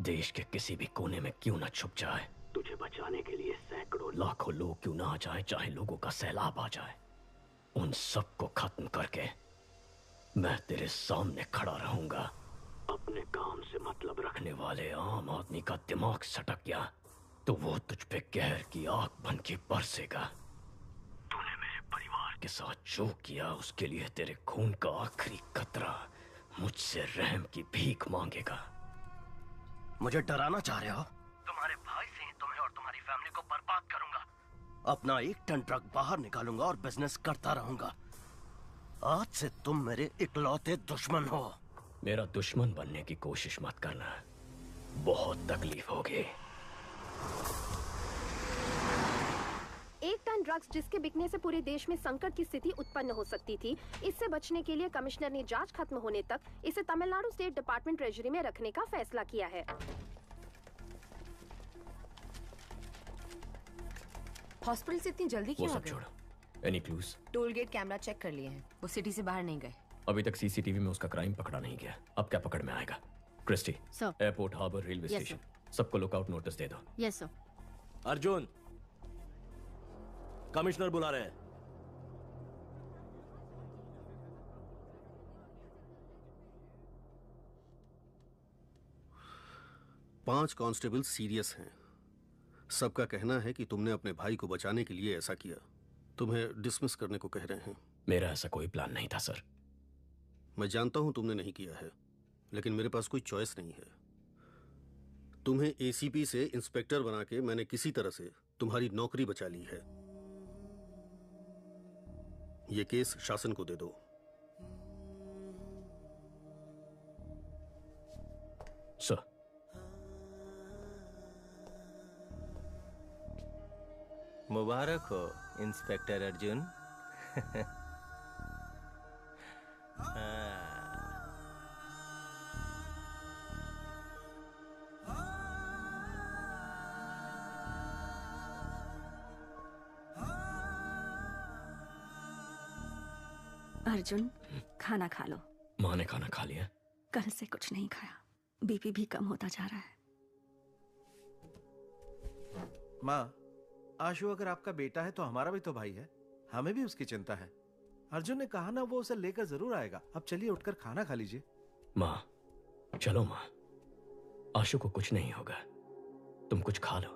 देश के किसी भी कोने में क्यों ना छुप जाए, तुझे बचाने के लिए सैकड़ों लाखों लोग क्यों ना आ जाए, चाहे लोगों का सैलाब आ जाए, उन सब को खत्म करके मैं तेरे सामने खड़ा रहूंगा। अपने काम से मतलब रखने वाले आम आदमी का दिमाग सटक गया तो वो तुझ पे कहर की आग बन के बरसेगा। तूने मेरे परिवार के साथ जो किया उसके लिए तेरे खून का आखिरी कतरा मुझसे रहम की भीख मांगेगा। मुझे डराना चाह रहे हो? तुम्हारे भाई से ही तुम्हें और तुम्हारी फैमिली को बर्बाद करूंगा। अपना 1 टन ट्रक बाहर निकालूंगा और बिजनेस करता रहूंगा। आज से तुम मेरे इकलौते दुश्मन हो। मेरा दुश्मन बनने की कोशिश मत करना, बहुत तकलीफ होगी। 1 टन ड्रग्स जिसके बिकने से पूरे देश में संकट की स्थिति उत्पन्न हो सकती थी, इससे बचने के लिए कमिश्नर ने जांच खत्म होने तक इसे तमिलनाडु स्टेट डिपार्टमेंट ट्रेजरी में रखने का फैसला किया है। हॉस्पिटल से इतनी जल्दी क्यों आ गए? Any clues? Toll gate camera check कर लिए हैं, वो सिटी से बाहर नहीं गए। अभी तक सीसीटीवी में उसका क्राइम पकड़ा नहीं गया, अब क्या पकड़ में आएगा? Christy, airport, harbour, railway Yes, station, सबको लुकआउट नोटिस दे दो। Yes sir. अर्जुन, कमिश्नर बुला रहे हैं। पांच कांस्टेबल सीरियस हैं। सबका कहना है कि तुमने अपने भाई को बचाने के लिए ऐसा किया। तुम्हें डिसमिस करने को कह रहे हैं। मेरा ऐसा कोई प्लान नहीं था सर। मैं जानता हूं तुमने नहीं किया है, लेकिन मेरे पास कोई चॉइस नहीं है। तुम्हें एसीपी से इंस्पेक्टर बना के मैंने किसी तरह से तुम्हारी नौकरी बचा ली है। ये केस शासन को दे दो। सर। मुबारक हो इंस्पेक्टर अर्जुन। अर्जुन, खाना खा लो। माँ ने खाना खा लिया? कल से कुछ नहीं खाया, बीपी भी कम होता जा रहा है। माँ, आशु अगर आपका बेटा है तो हमारा भी तो भाई है, हमें भी उसकी चिंता है। अर्जुन ने कहा ना वो उसे लेकर जरूर आएगा। अब चलिए उठकर खाना खा लीजिए। माँ, चलो माँ, आशु को कुछ नहीं होगा, तुम कुछ खा लो।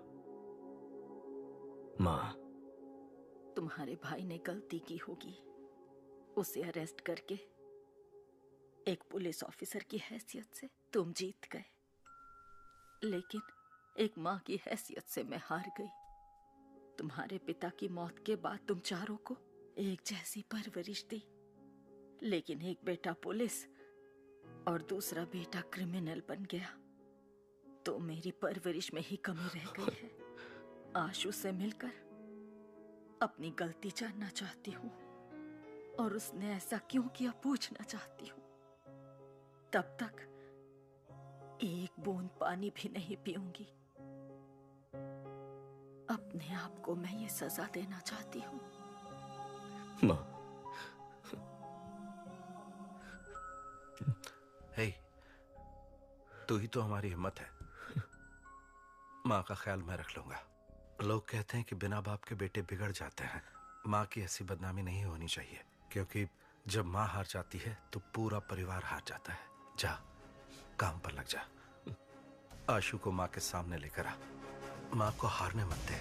माँ, तुम्हारे भाई ने गलती की होगी, उसे अरेस्ट करके एक पुलिस ऑफिसर की हैसियत से तुम जीत गए, लेकिन एक माँ की हैसियत से मैं हार गई। तुम्हारे पिता की मौत के बाद तुम चारों को एक जैसी परवरिश दी, लेकिन एक बेटा पुलिस और दूसरा बेटा क्रिमिनल बन गया, तो मेरी परवरिश में ही कमी रह गई है। आशु से मिलकर अपनी गलती जानना चाहती हूँ और उसने ऐसा क्यों किया पूछना चाहती हूँ। तब तक एक बूंद पानी भी नहीं पीऊंगी। अपने आप को मैं ये सजा देना चाहती हूँ। माँ, तू ही तो हमारी हिम्मत है। माँ का ख्याल मैं रख लूंगा। लोग कहते हैं कि बिना बाप के बेटे बिगड़ जाते हैं। माँ की ऐसी बदनामी नहीं होनी चाहिए, क्योंकि जब माँ हार जाती है तो पूरा परिवार हार जाता है। जा, काम पर लग जा। आशु को माँ के सामने लेकर आ। माँ को हारने मत दे।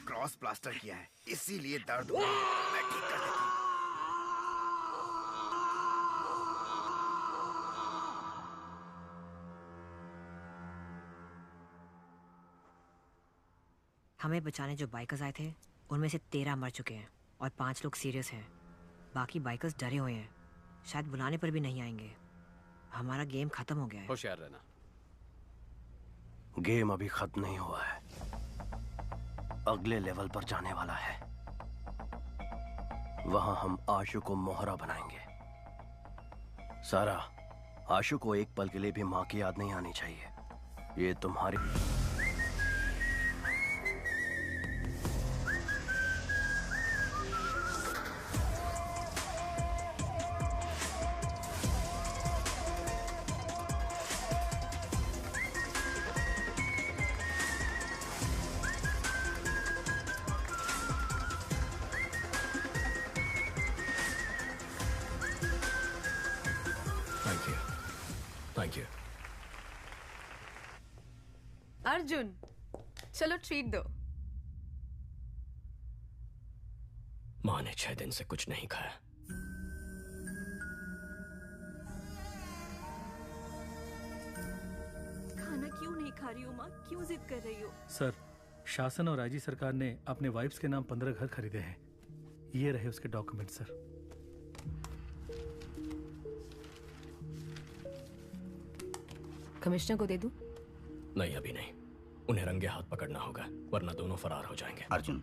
क्रॉस प्लास्टर किया है, इसीलिए दर्द हुआ। मैं ठीक कर देता हूँ। हमें बचाने जो बाइकर्स आए थे उनमें से 13 मर चुके हैं और 5 लोग सीरियस हैं। बाकी बाइकर्स डरे हुए हैं, शायद बुलाने पर भी नहीं आएंगे। हमारा गेम खत्म हो गया है। होशियार रहना। गेम अभी खत्म नहीं हुआ है, अगले लेवल पर जाने वाला है। वहां हम आशु को मोहरा बनाएंगे। सारा, आशु को एक पल के लिए भी मां की याद नहीं आनी चाहिए। ये तुम्हारी थैंक यू। अर्जुन, चलो ट्रीट दो। माँ ने 6 दिन से कुछ नहीं खाया। खाना क्यों नहीं खा रही हो माँ? क्यों जिद कर रही हो? सर, शासन और राज्य सरकार ने अपने वाइफ्स के नाम 15 घर खरीदे हैं। ये रहे उसके डॉक्यूमेंट सर। कमिश्नर को दे दूं? नहीं, अभी नहीं। उन्हें रंगे हाथ पकड़ना होगा, वरना दोनों फरार हो जाएंगे। अर्जुन,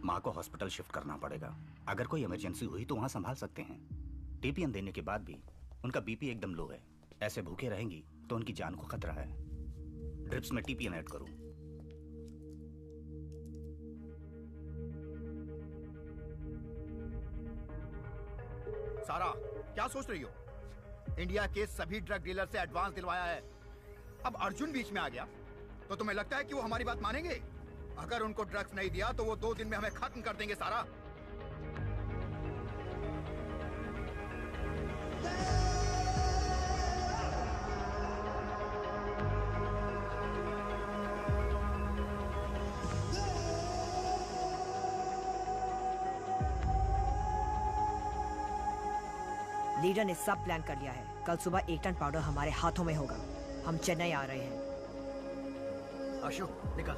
माँ को हॉस्पिटल शिफ्ट करना पड़ेगा। अगर कोई इमरजेंसी हुई तो वहाँ संभाल सकते हैं। टीपीएन देने के बाद भी उनका बीपी एकदम लो है। ऐसे भूखे रहेंगी तो उनकी जान को खतरा है। ड्रिप्स में टीपीएन ऐड करूँ? सारा, क्या सोच रही हो? इंडिया के सभी ड्रग डीलर से एडवांस दिलवाया है। अब अर्जुन बीच में आ गया तो तुम्हें लगता है कि वो हमारी बात मानेंगे? अगर उनको ड्रग्स नहीं दिया तो वो 2 दिन में हमें खत्म कर देंगे। सारा, लीडर ने सब प्लान कर लिया है। कल सुबह 1 टन पाउडर हमारे हाथों में होगा। हम चेन्नई आ रहे हैं। आशु, निकल।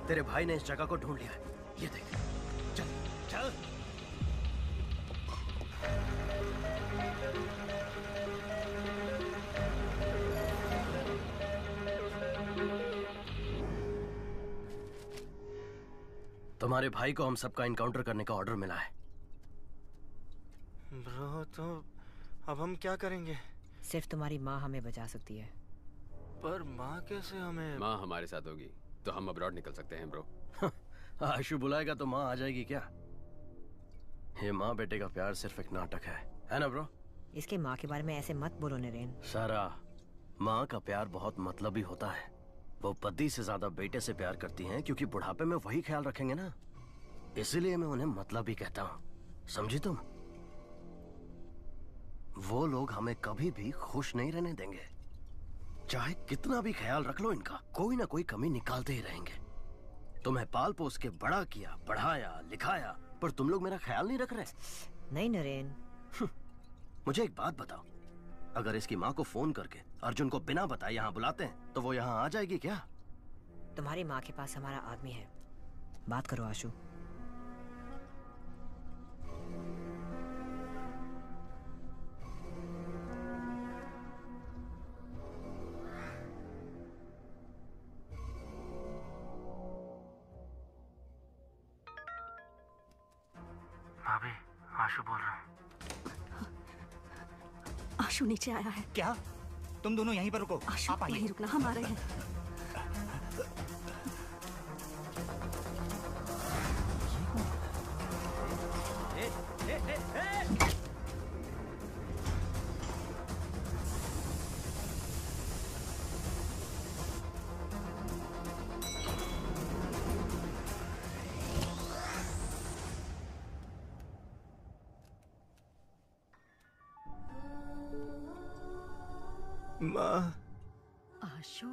तेरे भाई ने इस जगह को ढूंढ लिया है। ये देख, चल चल। तुम्हारे भाई को हम सबका इनकाउंटर करने का ऑर्डर मिला है। ब्रो, तो अब हम क्या करेंगे? सिर्फ तुम्हारी माँ हमें बचा सकती है। पर माँ कैसे हमें? माँ हमारे साथ होगी तो हम अब्रॉड निकल सकते हैं ब्रो। आशु बुलाएगा तो माँ आ जाएगी क्या? ये माँ बेटे का प्यार सिर्फ एक नाटक है ना ब्रो? इसके माँ के बारे में ऐसे मत बोलो नरेन। सारा, माँ का प्यार बहुत मतलबी होता है। वो पति से ज्यादा बेटे से प्यार करती हैं, क्योंकि बुढ़ापे में वही ख्याल रखेंगे ना। इसलिए मैं उन्हें मतलबी कहता हूँ, समझी तुम? वो लोग हमें कभी भी खुश नहीं रहने देंगे। चाहे कितना भी ख्याल रख लो इनका, कोई ना कोई कमी निकालते ही रहेंगे। तुम्हें पाल पोस के बड़ा किया, पढ़ाया, लिखाया, पर तुम लोग मेरा ख्याल नहीं रख रहे। नहीं नरेन। मुझे एक बात बताओ, अगर इसकी माँ को फोन करके अर्जुन को बिना बताए यहाँ बुलाते हैं तो वो यहाँ आ जाएगी क्या? तुम्हारी माँ के पास हमारा आदमी है, बात करो आशु। आशु बोल रहा हूँ। आशु नीचे आया है। क्या? तुम दोनों यहीं पर रुको। आशु आप आइए। यहीं रुकना, हम आ रहे हैं। माँ, आशु,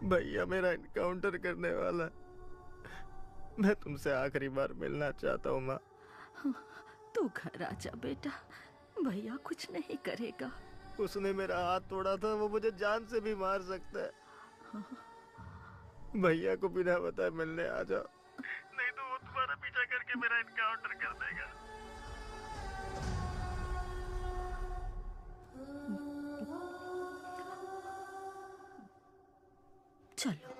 भैया मेरा इनकाउंटर करने वाला है। मैं तुमसे आखिरी बार मिलना चाहता हूँ माँ। तू घर आ जा बेटा, भैया कुछ नहीं करेगा। उसने मेरा हाथ तोड़ा था, वो मुझे जान से भी मार सकता है। भैया को बिना बताए मिलने आ जाओ, नहीं तो वो तुम्हारा पीछा करके मेरा इनकाउंटर कर देगा। चलो।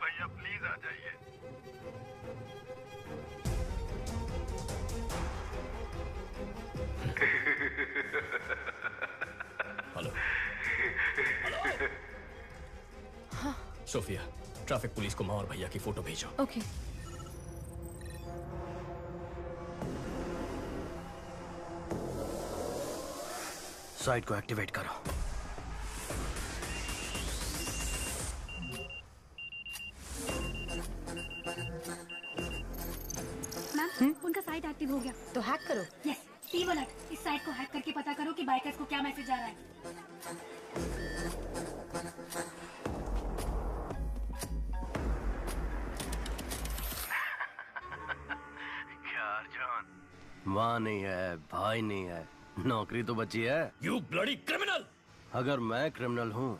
भैया प्लीज आ जाइए। हेलो। सोफिया, ट्रैफिक पुलिस को माँ और भैया की फोटो भेजो। ओके। साइट को एक्टिवेट करो। मैम, उनका साइट एक्टिव हो गया। तो हैक करो। Yes, team alert. इस साइट को हैक करके पता करो कि बाइकर्स को क्या मैसेज आ रहा है। क्या अर्जुन? माँ नहीं है, भाई नहीं है, नौकरी तो बची है। You bloody criminal! अगर मैं क्रिमिनल हूँ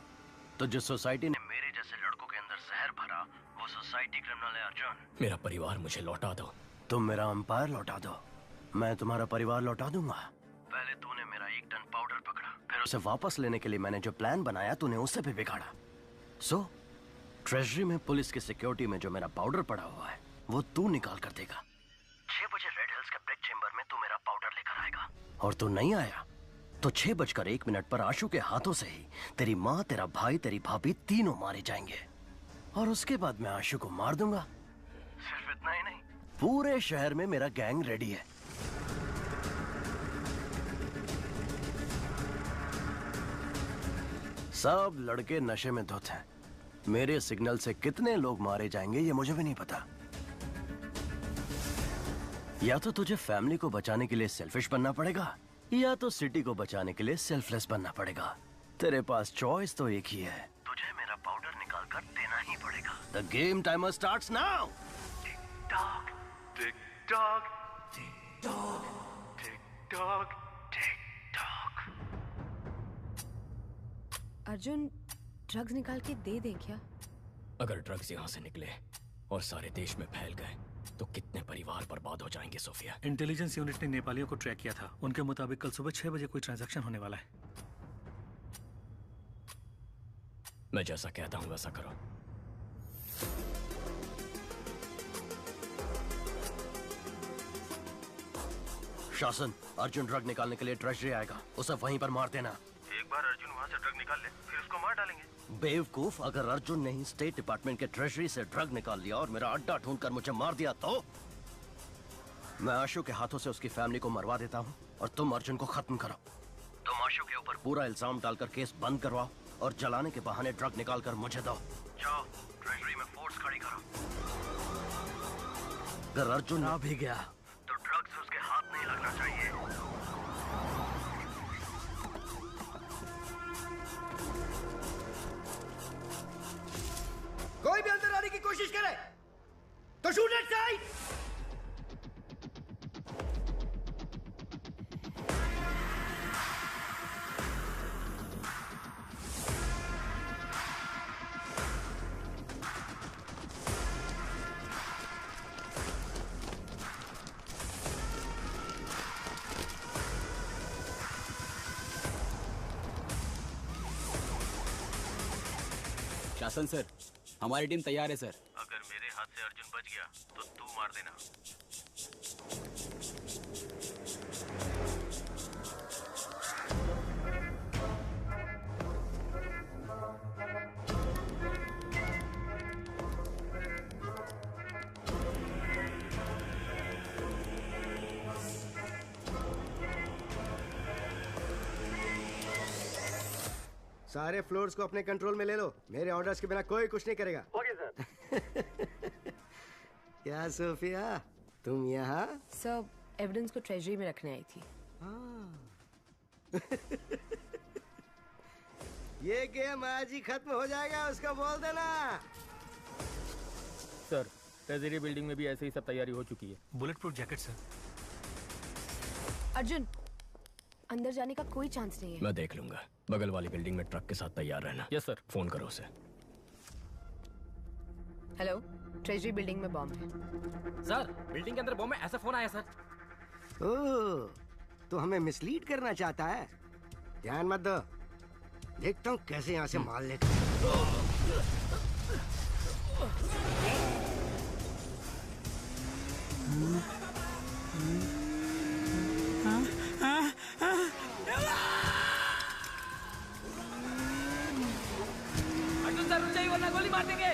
तो जिस सोसाइटी ने मेरे जैसे लड़कों के अंदर जहर भरा, वो सोसाइटी क्रिमिनल है अर्जुन। मेरा परिवार मुझे लौटा दो। तुम मेरा अंपायर लौटा दो, मैं तुम्हारा परिवार लौटा दूंगा। पहले तूने मेरा 1 टन पाउडर पकड़ा, फिर उसे वापस लेने के लिए मैंने जो प्लान बनाया तूने उससे भी बिगाड़ा। सो ट्रेजरी में पुलिस की सिक्योरिटी में जो मेरा पाउडर पड़ा हुआ है वो तू निकाल कर देगा। 6 बजे रेड हिल्स के ब्रेक चेंबर में तू मेरा पाउडर लेकर आएगा, और तू नहीं आया तो 6:01 पर आशु के हाथों से ही तेरी माँ, तेरा भाई, तेरी भाभी तीनों मारे जाएंगे, और उसके बाद मैं आशु को मार दूंगा। सिर्फ इतना ही नहीं, पूरे शहर में मेरा गैंग रेडी है। सब लड़के नशे में धुत हैं। मेरे सिग्नल से कितने लोग मारे जाएंगे ये मुझे भी नहीं पता। या तो तुझे फैमिली को बचाने के लिए सेल्फिश बनना पड़ेगा, या तो सिटी को बचाने के लिए सेल्फलेस बनना पड़ेगा। तेरे पास चॉइस तो एक ही है, तुझे मेरा पाउडर निकाल कर देना ही पड़ेगा। The game timer starts now. Tick tock, tick tock, tick tock, tick tock, tick tock. Arjun, drugs निकाल के दे दे क्या? अगर ड्रग्स यहाँ से निकले और सारे देश में फैल गए तो कितने परिवार बर्बाद हो जाएंगे सोफिया। इंटेलिजेंस यूनिट ने नेपालियों को ट्रैक किया था। उनके मुताबिक कल सुबह 6 बजे कोई ट्रांजैक्शन होने वाला है। मैं जैसा कहता हूँ वैसा करो। शासन, अर्जुन ड्रग निकालने के लिए ट्रेजरी आएगा, उसे वहीं पर मार देना। एक बार अर्जुन वहाँ से ड्रग निकाल ले, फिर उसको मार डालेंगे। बेवकूफ, अगर अर्जुन ने ही स्टेट डिपार्टमेंट के ट्रेजरी से ड्रग निकाल लिया और मेरा अड्डा ढूंढकर मुझे मार दिया तो मैं आशु के हाथों से उसकी फैमिली को मरवा देता हूँ और तुम अर्जुन को खत्म करो। तुम आशु के ऊपर पूरा इल्जाम डालकर केस बंद करवाओ और जलाने के बहाने ड्रग निकाल कर मुझे दो। जाओ, ट्रेजरी में फोर्स खड़ी करो। अगर अर्जुन आ भी गया तो ड्रग्स उसके हाथ नहीं लगना चाहिए। कोई भी अंदर आने की कोशिश करे तो शूट एट साइड। शासन सर, हमारी टीम तैयार है सर। अगर मेरे हाथ से अर्जुन बच गया तो तू मार देना। सारे फ्लोर्स को अपने कंट्रोल में ले लो। मेरे ऑर्डर्स के बिना कोई कुछ नहीं करेगा। Okay sir. क्या सोफिया, तुम यहाँ? सर, एविडेंस को ट्रेजरी में रखने आई थी। ये गेम आज ही खत्म हो जाएगा, उसको बोल देना। सर, ट्रेजरी बिल्डिंग में भी ऐसे ही सब तैयारी हो चुकी है। Bullet proof jacket sir. Arjun, अंदर जाने का कोई चांस नहीं है। मैं देख लूंगा। बगल वाली बिल्डिंग में ट्रक के साथ तैयार रहना। Yes sir. फोन करो उसे। हेलो, ट्रेजरी बिल्डिंग में बॉम्ब है। सर, बिल्डिंग के अंदर बॉम्ब है, ऐसा फोन आया सर। ओह, तो हमें मिसलीड करना चाहता है। ध्यान मत दो, देखता हूँ कैसे यहाँ से माल लेकर। अर्जुन सर, रुक जाइए वरना गोली मार देंगे।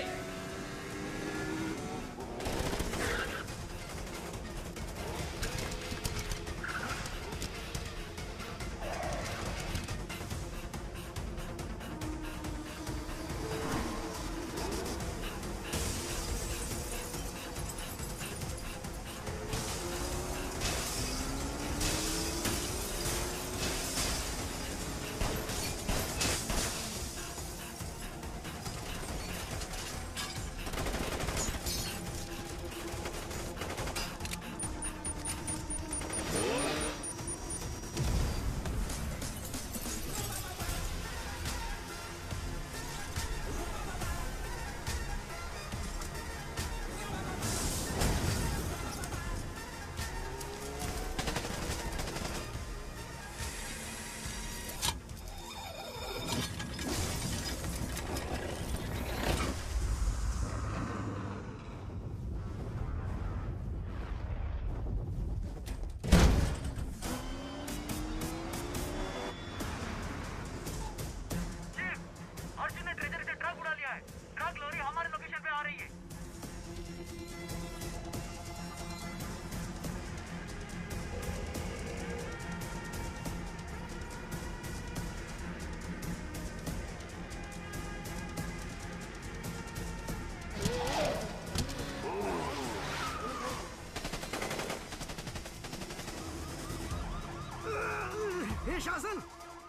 शासन,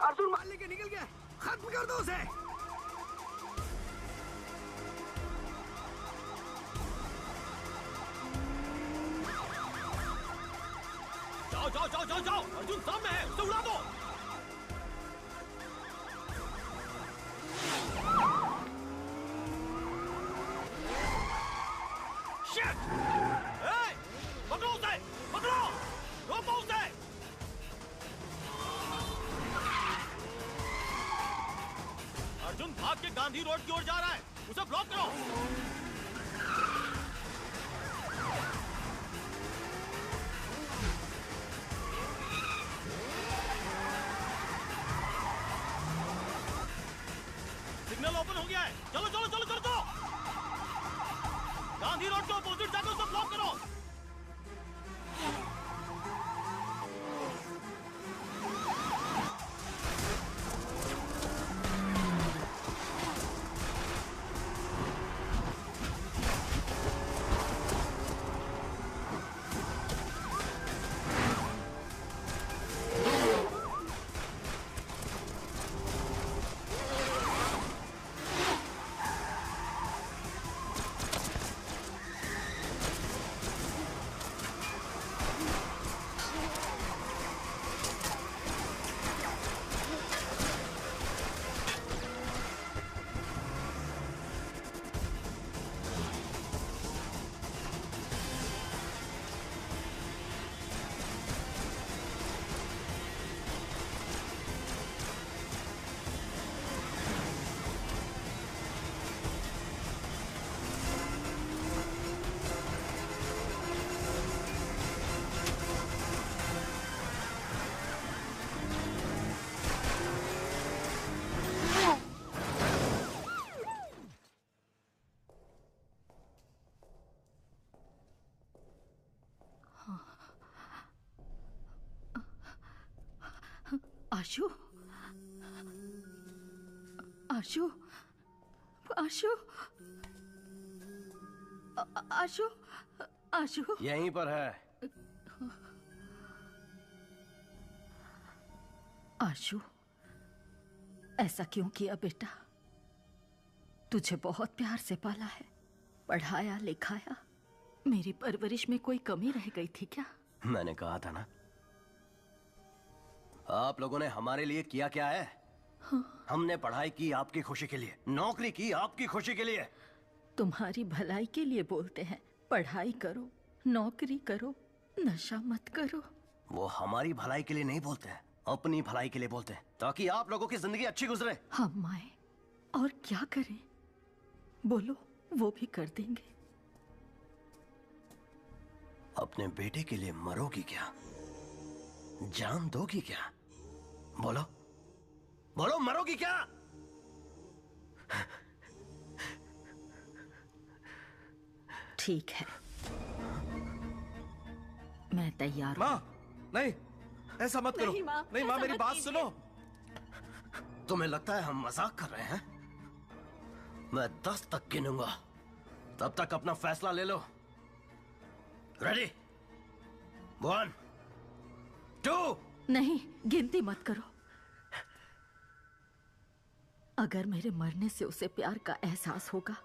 अर्जुन मार लेके निकल गया। खत्म कर दो उसे। जाओ जाओ जाओ जाओ जाओ, अर्जुन सामने है, उसे उड़ा दो। शिट! ए! पकड़ो उसे! पकड़ो! रोको उसे! अर्जुन भाग के गांधी रोड की ओर जा रहा है, उसे ब्लॉक करो। सिग्नल ओपन हो गया है, चलो चलो चलो चलो चलो। गांधी रोड के अपोजिट जाकर उसे ब्लॉक करो। आशु, आशु, आशु, आशु, आशु। यहीं पर है। आशु, ऐसा क्यों किया बेटा? तुझे बहुत प्यार से पाला है, पढ़ाया लिखाया। मेरी परवरिश में कोई कमी रह गई थी क्या? मैंने कहा था ना, आप लोगों ने हमारे लिए किया क्या है? हाँ। हमने पढ़ाई की आपकी खुशी के लिए, नौकरी की आपकी खुशी के लिए। तुम्हारी भलाई के लिए बोलते हैं, पढ़ाई करो, नौकरी करो, नशा मत करो। वो हमारी भलाई के लिए नहीं बोलते हैं, अपनी भलाई के लिए बोलते हैं, ताकि आप लोगों की जिंदगी अच्छी गुजरे। हम आए और क्या करें? बोलो, वो भी कर देंगे। अपने बेटे के लिए मरोगी क्या? जान दोगी क्या? बोलो, बोलो, मरोगी क्या? ठीक है, मैं तैयार हूं। माँ, नहीं, ऐसा मत करो। नहीं माँ, मेरी बात सुनो। तुम्हें लगता है हम मजाक कर रहे हैं? मैं 10 तक गिनूंगा, तब तक अपना फैसला ले लो। रेडी? 1, 2। नहीं, गिनती मत करो। अगर मेरे मरने से उसे प्यार का एहसास होगा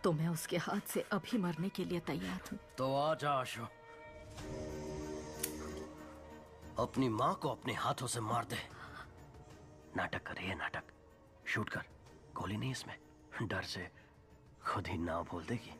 तो मैं उसके हाथ से अभी मरने के लिए तैयार हूं। तो आ जा आशु, अपनी माँ को अपने हाथों से मार दे। नाटक कर, ये नाटक शूट कर। गोली नहीं इसमें, डर से खुद ही ना बोल देगी।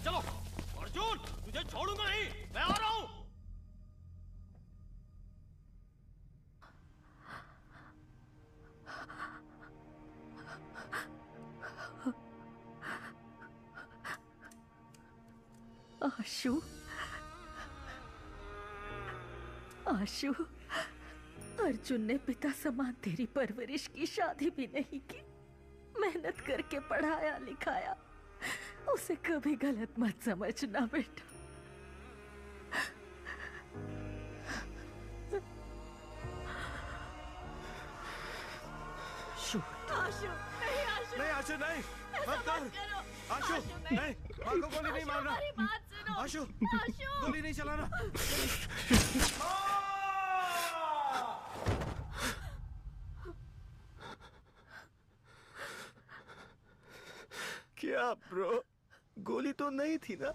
चलो अर्जुन, तुझे छोड़ूंगा नहीं, मैं आ रहा हूं। आशु, आशु, अर्जुन ने पिता समान तेरी परवरिश की, शादी भी नहीं की, मेहनत करके पढ़ाया लिखाया। उसे कभी गलत मत समझना बेटा। आशु, नहीं आशु, नहीं आशु, नहीं, मत कर। आशु, नहीं, माँ को गोली नहीं मारना। आशु, गोली नहीं चलाना। क्या ब्रो, गोली तो नहीं थी ना?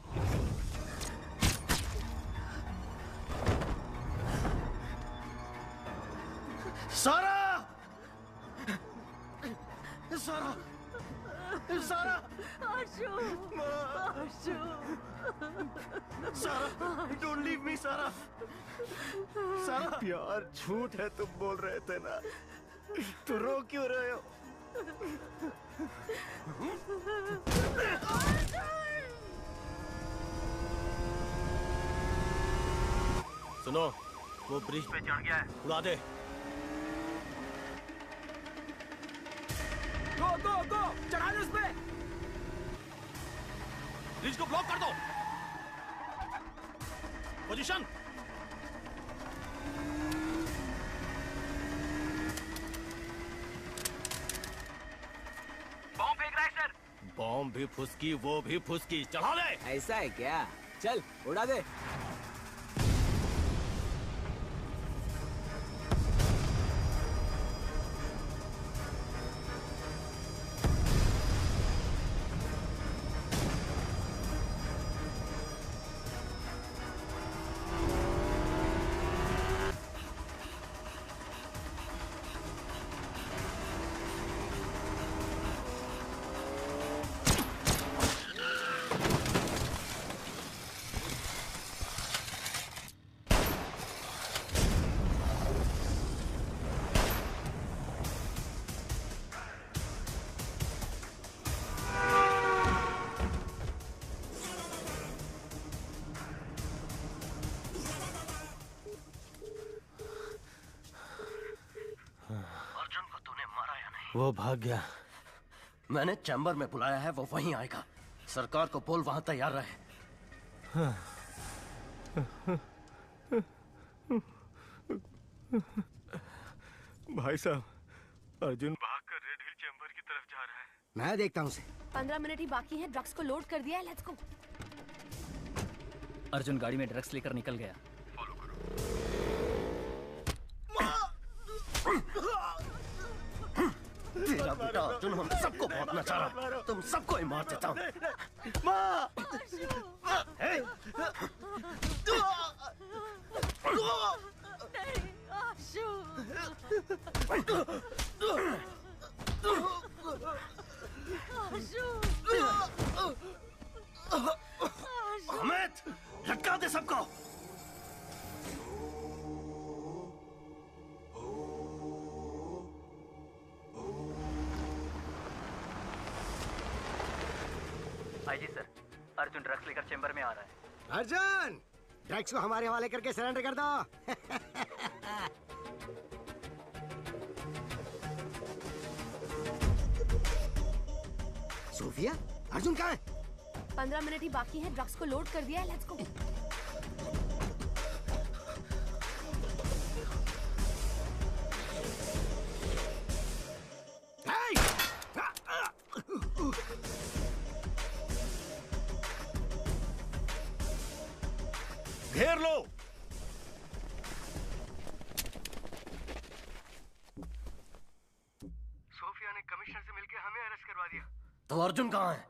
सारा, सारा, सारा, आशु, आशु, सारा, डोंट लीव मी सारा। सारा, प्यार झूठ है तुम बोल रहे थे ना, तो रो क्यों रहे हो? सुनो, वो ब्रिज पे चढ़ गया है, उड़ा दे। गो गो गो, चढ़ा दो उस पे। ब्रिज को ब्लॉक कर दो। पोजीशन। बॉम्ब फेंक रहा है सर। बॉम्ब भी फुसकी, वो भी फुसकी, चढ़ा ले। ऐसा है क्या? चल उड़ा दे। वो भाग गया। मैंने चैम्बर में बुलाया है, वो वहीं आएगा। सरकार को बोल वहां तैयार रहे। भाई साहब, अर्जुन भागकर रेड हिल चैम्बर की तरफ जा रहा है। मैं देखता हूँ उसे। 15 मिनट ही बाकी है, ड्रग्स को लोड कर दिया है, लेट्स गो। अर्जुन गाड़ी में ड्रग्स लेकर निकल गया। तेरा बेटा अर्जुन हम सबको बहुत नचा रहा, तुम सबको ही मार देता हूँ। अमित, लटका दे सबको। आइए सर, अर्जुन ड्रग्स लेकर चेंबर में आ रहा है। अर्जुन, ड्रग्स को हमारे हवाले करके सरेंडर कर दो। सोफिया, अर्जुन कहाँ है? 15 मिनट ही बाकी है, ड्रग्स को लोड कर दिया है, लेट्स गो। घेर लो। सोफिया ने कमिश्नर से मिलकर हमें अरेस्ट करवा दिया। तो अर्जुन कहाँ है?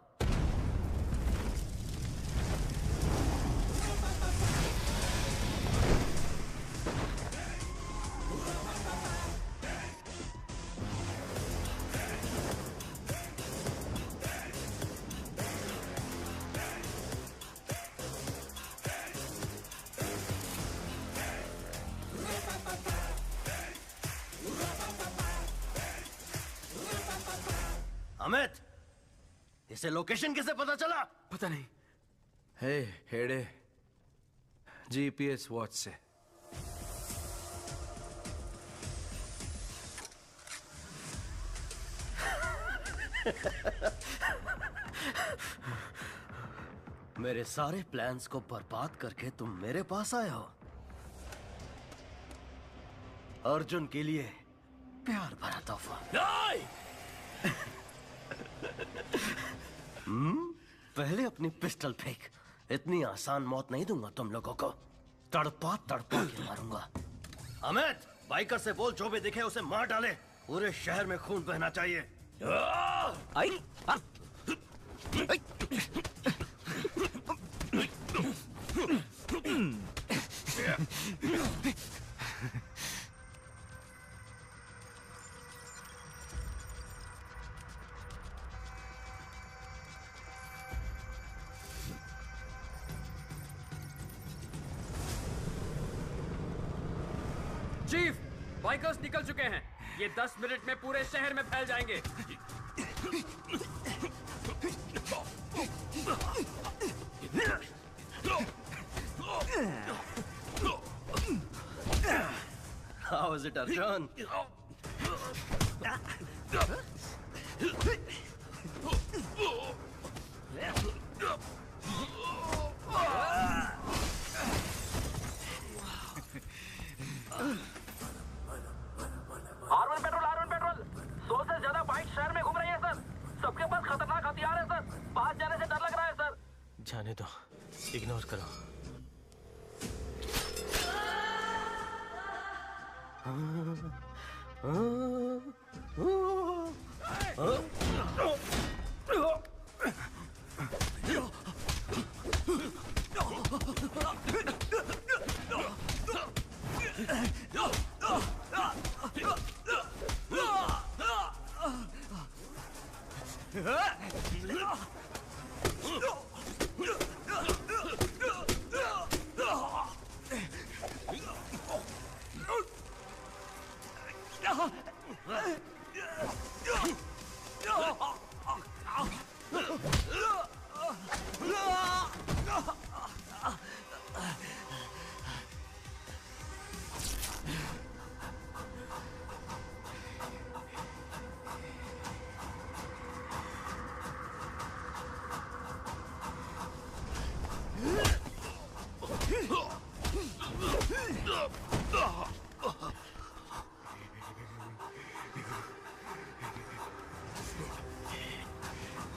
अमित, इसे लोकेशन कैसे पता चला? पता नहीं। हे हेडे, जीपीएस वॉच से। मेरे सारे प्लान्स को बर्बाद करके तुम मेरे पास आए हो। अर्जुन के लिए प्यार भरा तोहफा। पहले अपनी पिस्टल फेंक। इतनी आसान मौत नहीं दूंगा तुम लोगों को, तड़पा तड़पा के मारूंगा। अमित, बाइकर से बोल जो भी दिखे उसे मार डाले। पूरे शहर में खून बहना चाहिए। आई चीफ, बाइकर्स निकल चुके हैं। ये 10 मिनट में पूरे शहर में फैल जाएंगे। How is it, Arjun? जाने दो, इग्नोर करो।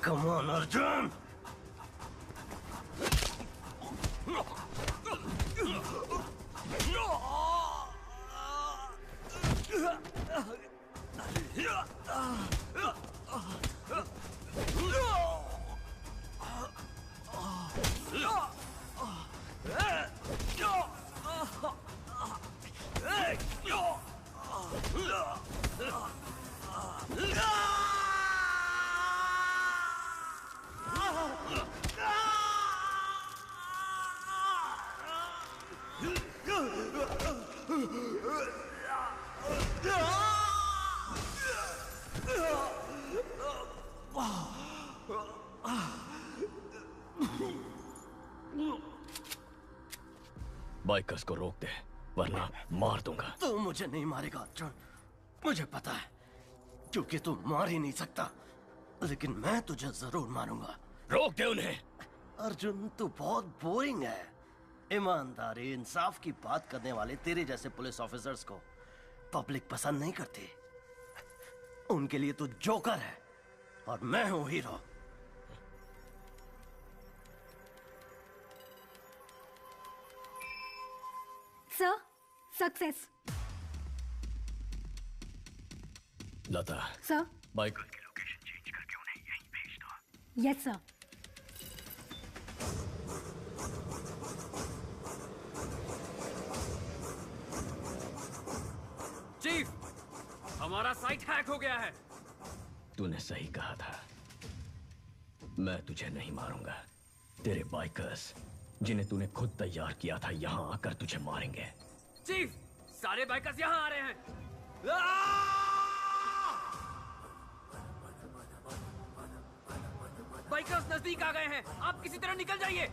Come on, Arjun! बाइकर्स को रोक दे, वरना मार दूंगा। तू मुझे नहीं मारेगा अर्जुन, मुझे पता है, क्योंकि तू मार ही नहीं सकता। लेकिन मैं तुझे जरूर मारूंगा। रोक दे उन्हें। अर्जुन, तू बहुत बोरिंग है। ईमानदारी, इंसाफ की बात करने वाले तेरे जैसे पुलिस ऑफिसर्स को पब्लिक पसंद नहीं करती। उनके लिए तू जोकर है और मैं हूं hero. Sir, success. Lata, sir, biker की लोकेशन चेंज करके उन्हें यहीं भेज दो। Yes sir. चीफ, हमारा साइट हैक हो गया है। तूने सही कहा था, मैं तुझे नहीं मारूंगा। तेरे बाइकर्स, जिन्हें तूने खुद तैयार किया था, यहाँ आकर तुझे मारेंगे। चीफ, सारे बाइकर्स यहाँ आ रहे हैं। बाइकर्स नजदीक आ गए हैं, आप किसी तरह निकल जाइए।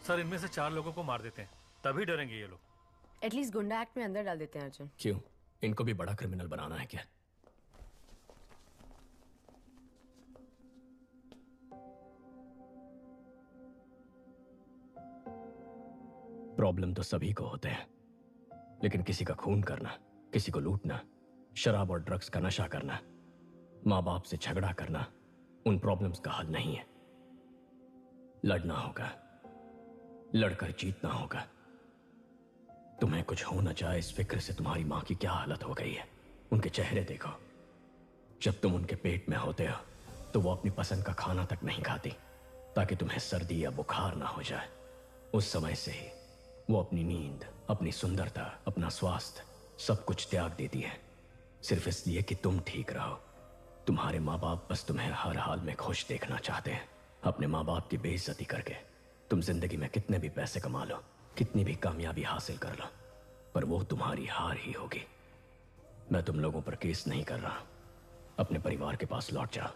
सर, इनमें से 4 लोगों को मार देते हैं, तभी डरेंगे ये लोग। एटलीस्ट गुंडा एक्ट में अंदर डाल देते हैं अर्जुन। क्यों? इनको भी बड़ा क्रिमिनल बनाना है क्या? प्रॉब्लम तो सभी को होते हैं, लेकिन किसी का खून करना, किसी को लूटना, शराब और ड्रग्स का नशा करना, माँ बाप से झगड़ा करना उन प्रॉब्लम्स का हल नहीं है। लड़ना होगा, लड़कर जीतना होगा। तुम्हें कुछ हो न जाए इस फिक्र से तुम्हारी माँ की क्या हालत हो गई है। उनके चेहरे देखो। जब तुम उनके पेट में होते हो तो वो अपनी पसंद का खाना तक नहीं खाती ताकि तुम्हें सर्दी या बुखार ना हो जाए। उस समय से ही वो अपनी नींद, अपनी सुंदरता, अपना स्वास्थ्य सब कुछ त्याग देती है, सिर्फ इसलिए कि तुम ठीक रहो। तुम्हारे माँ बाप बस तुम्हें हर हाल में खुश देखना चाहते हैं। अपने माँ बाप की बेइज्जती करके तुम जिंदगी में कितने भी पैसे कमा लो, कितनी भी कामयाबी हासिल कर लो, पर वो तुम्हारी हार ही होगी। मैं तुम लोगों पर केस नहीं कर रहा। अपने परिवार के पास लौट जाओ।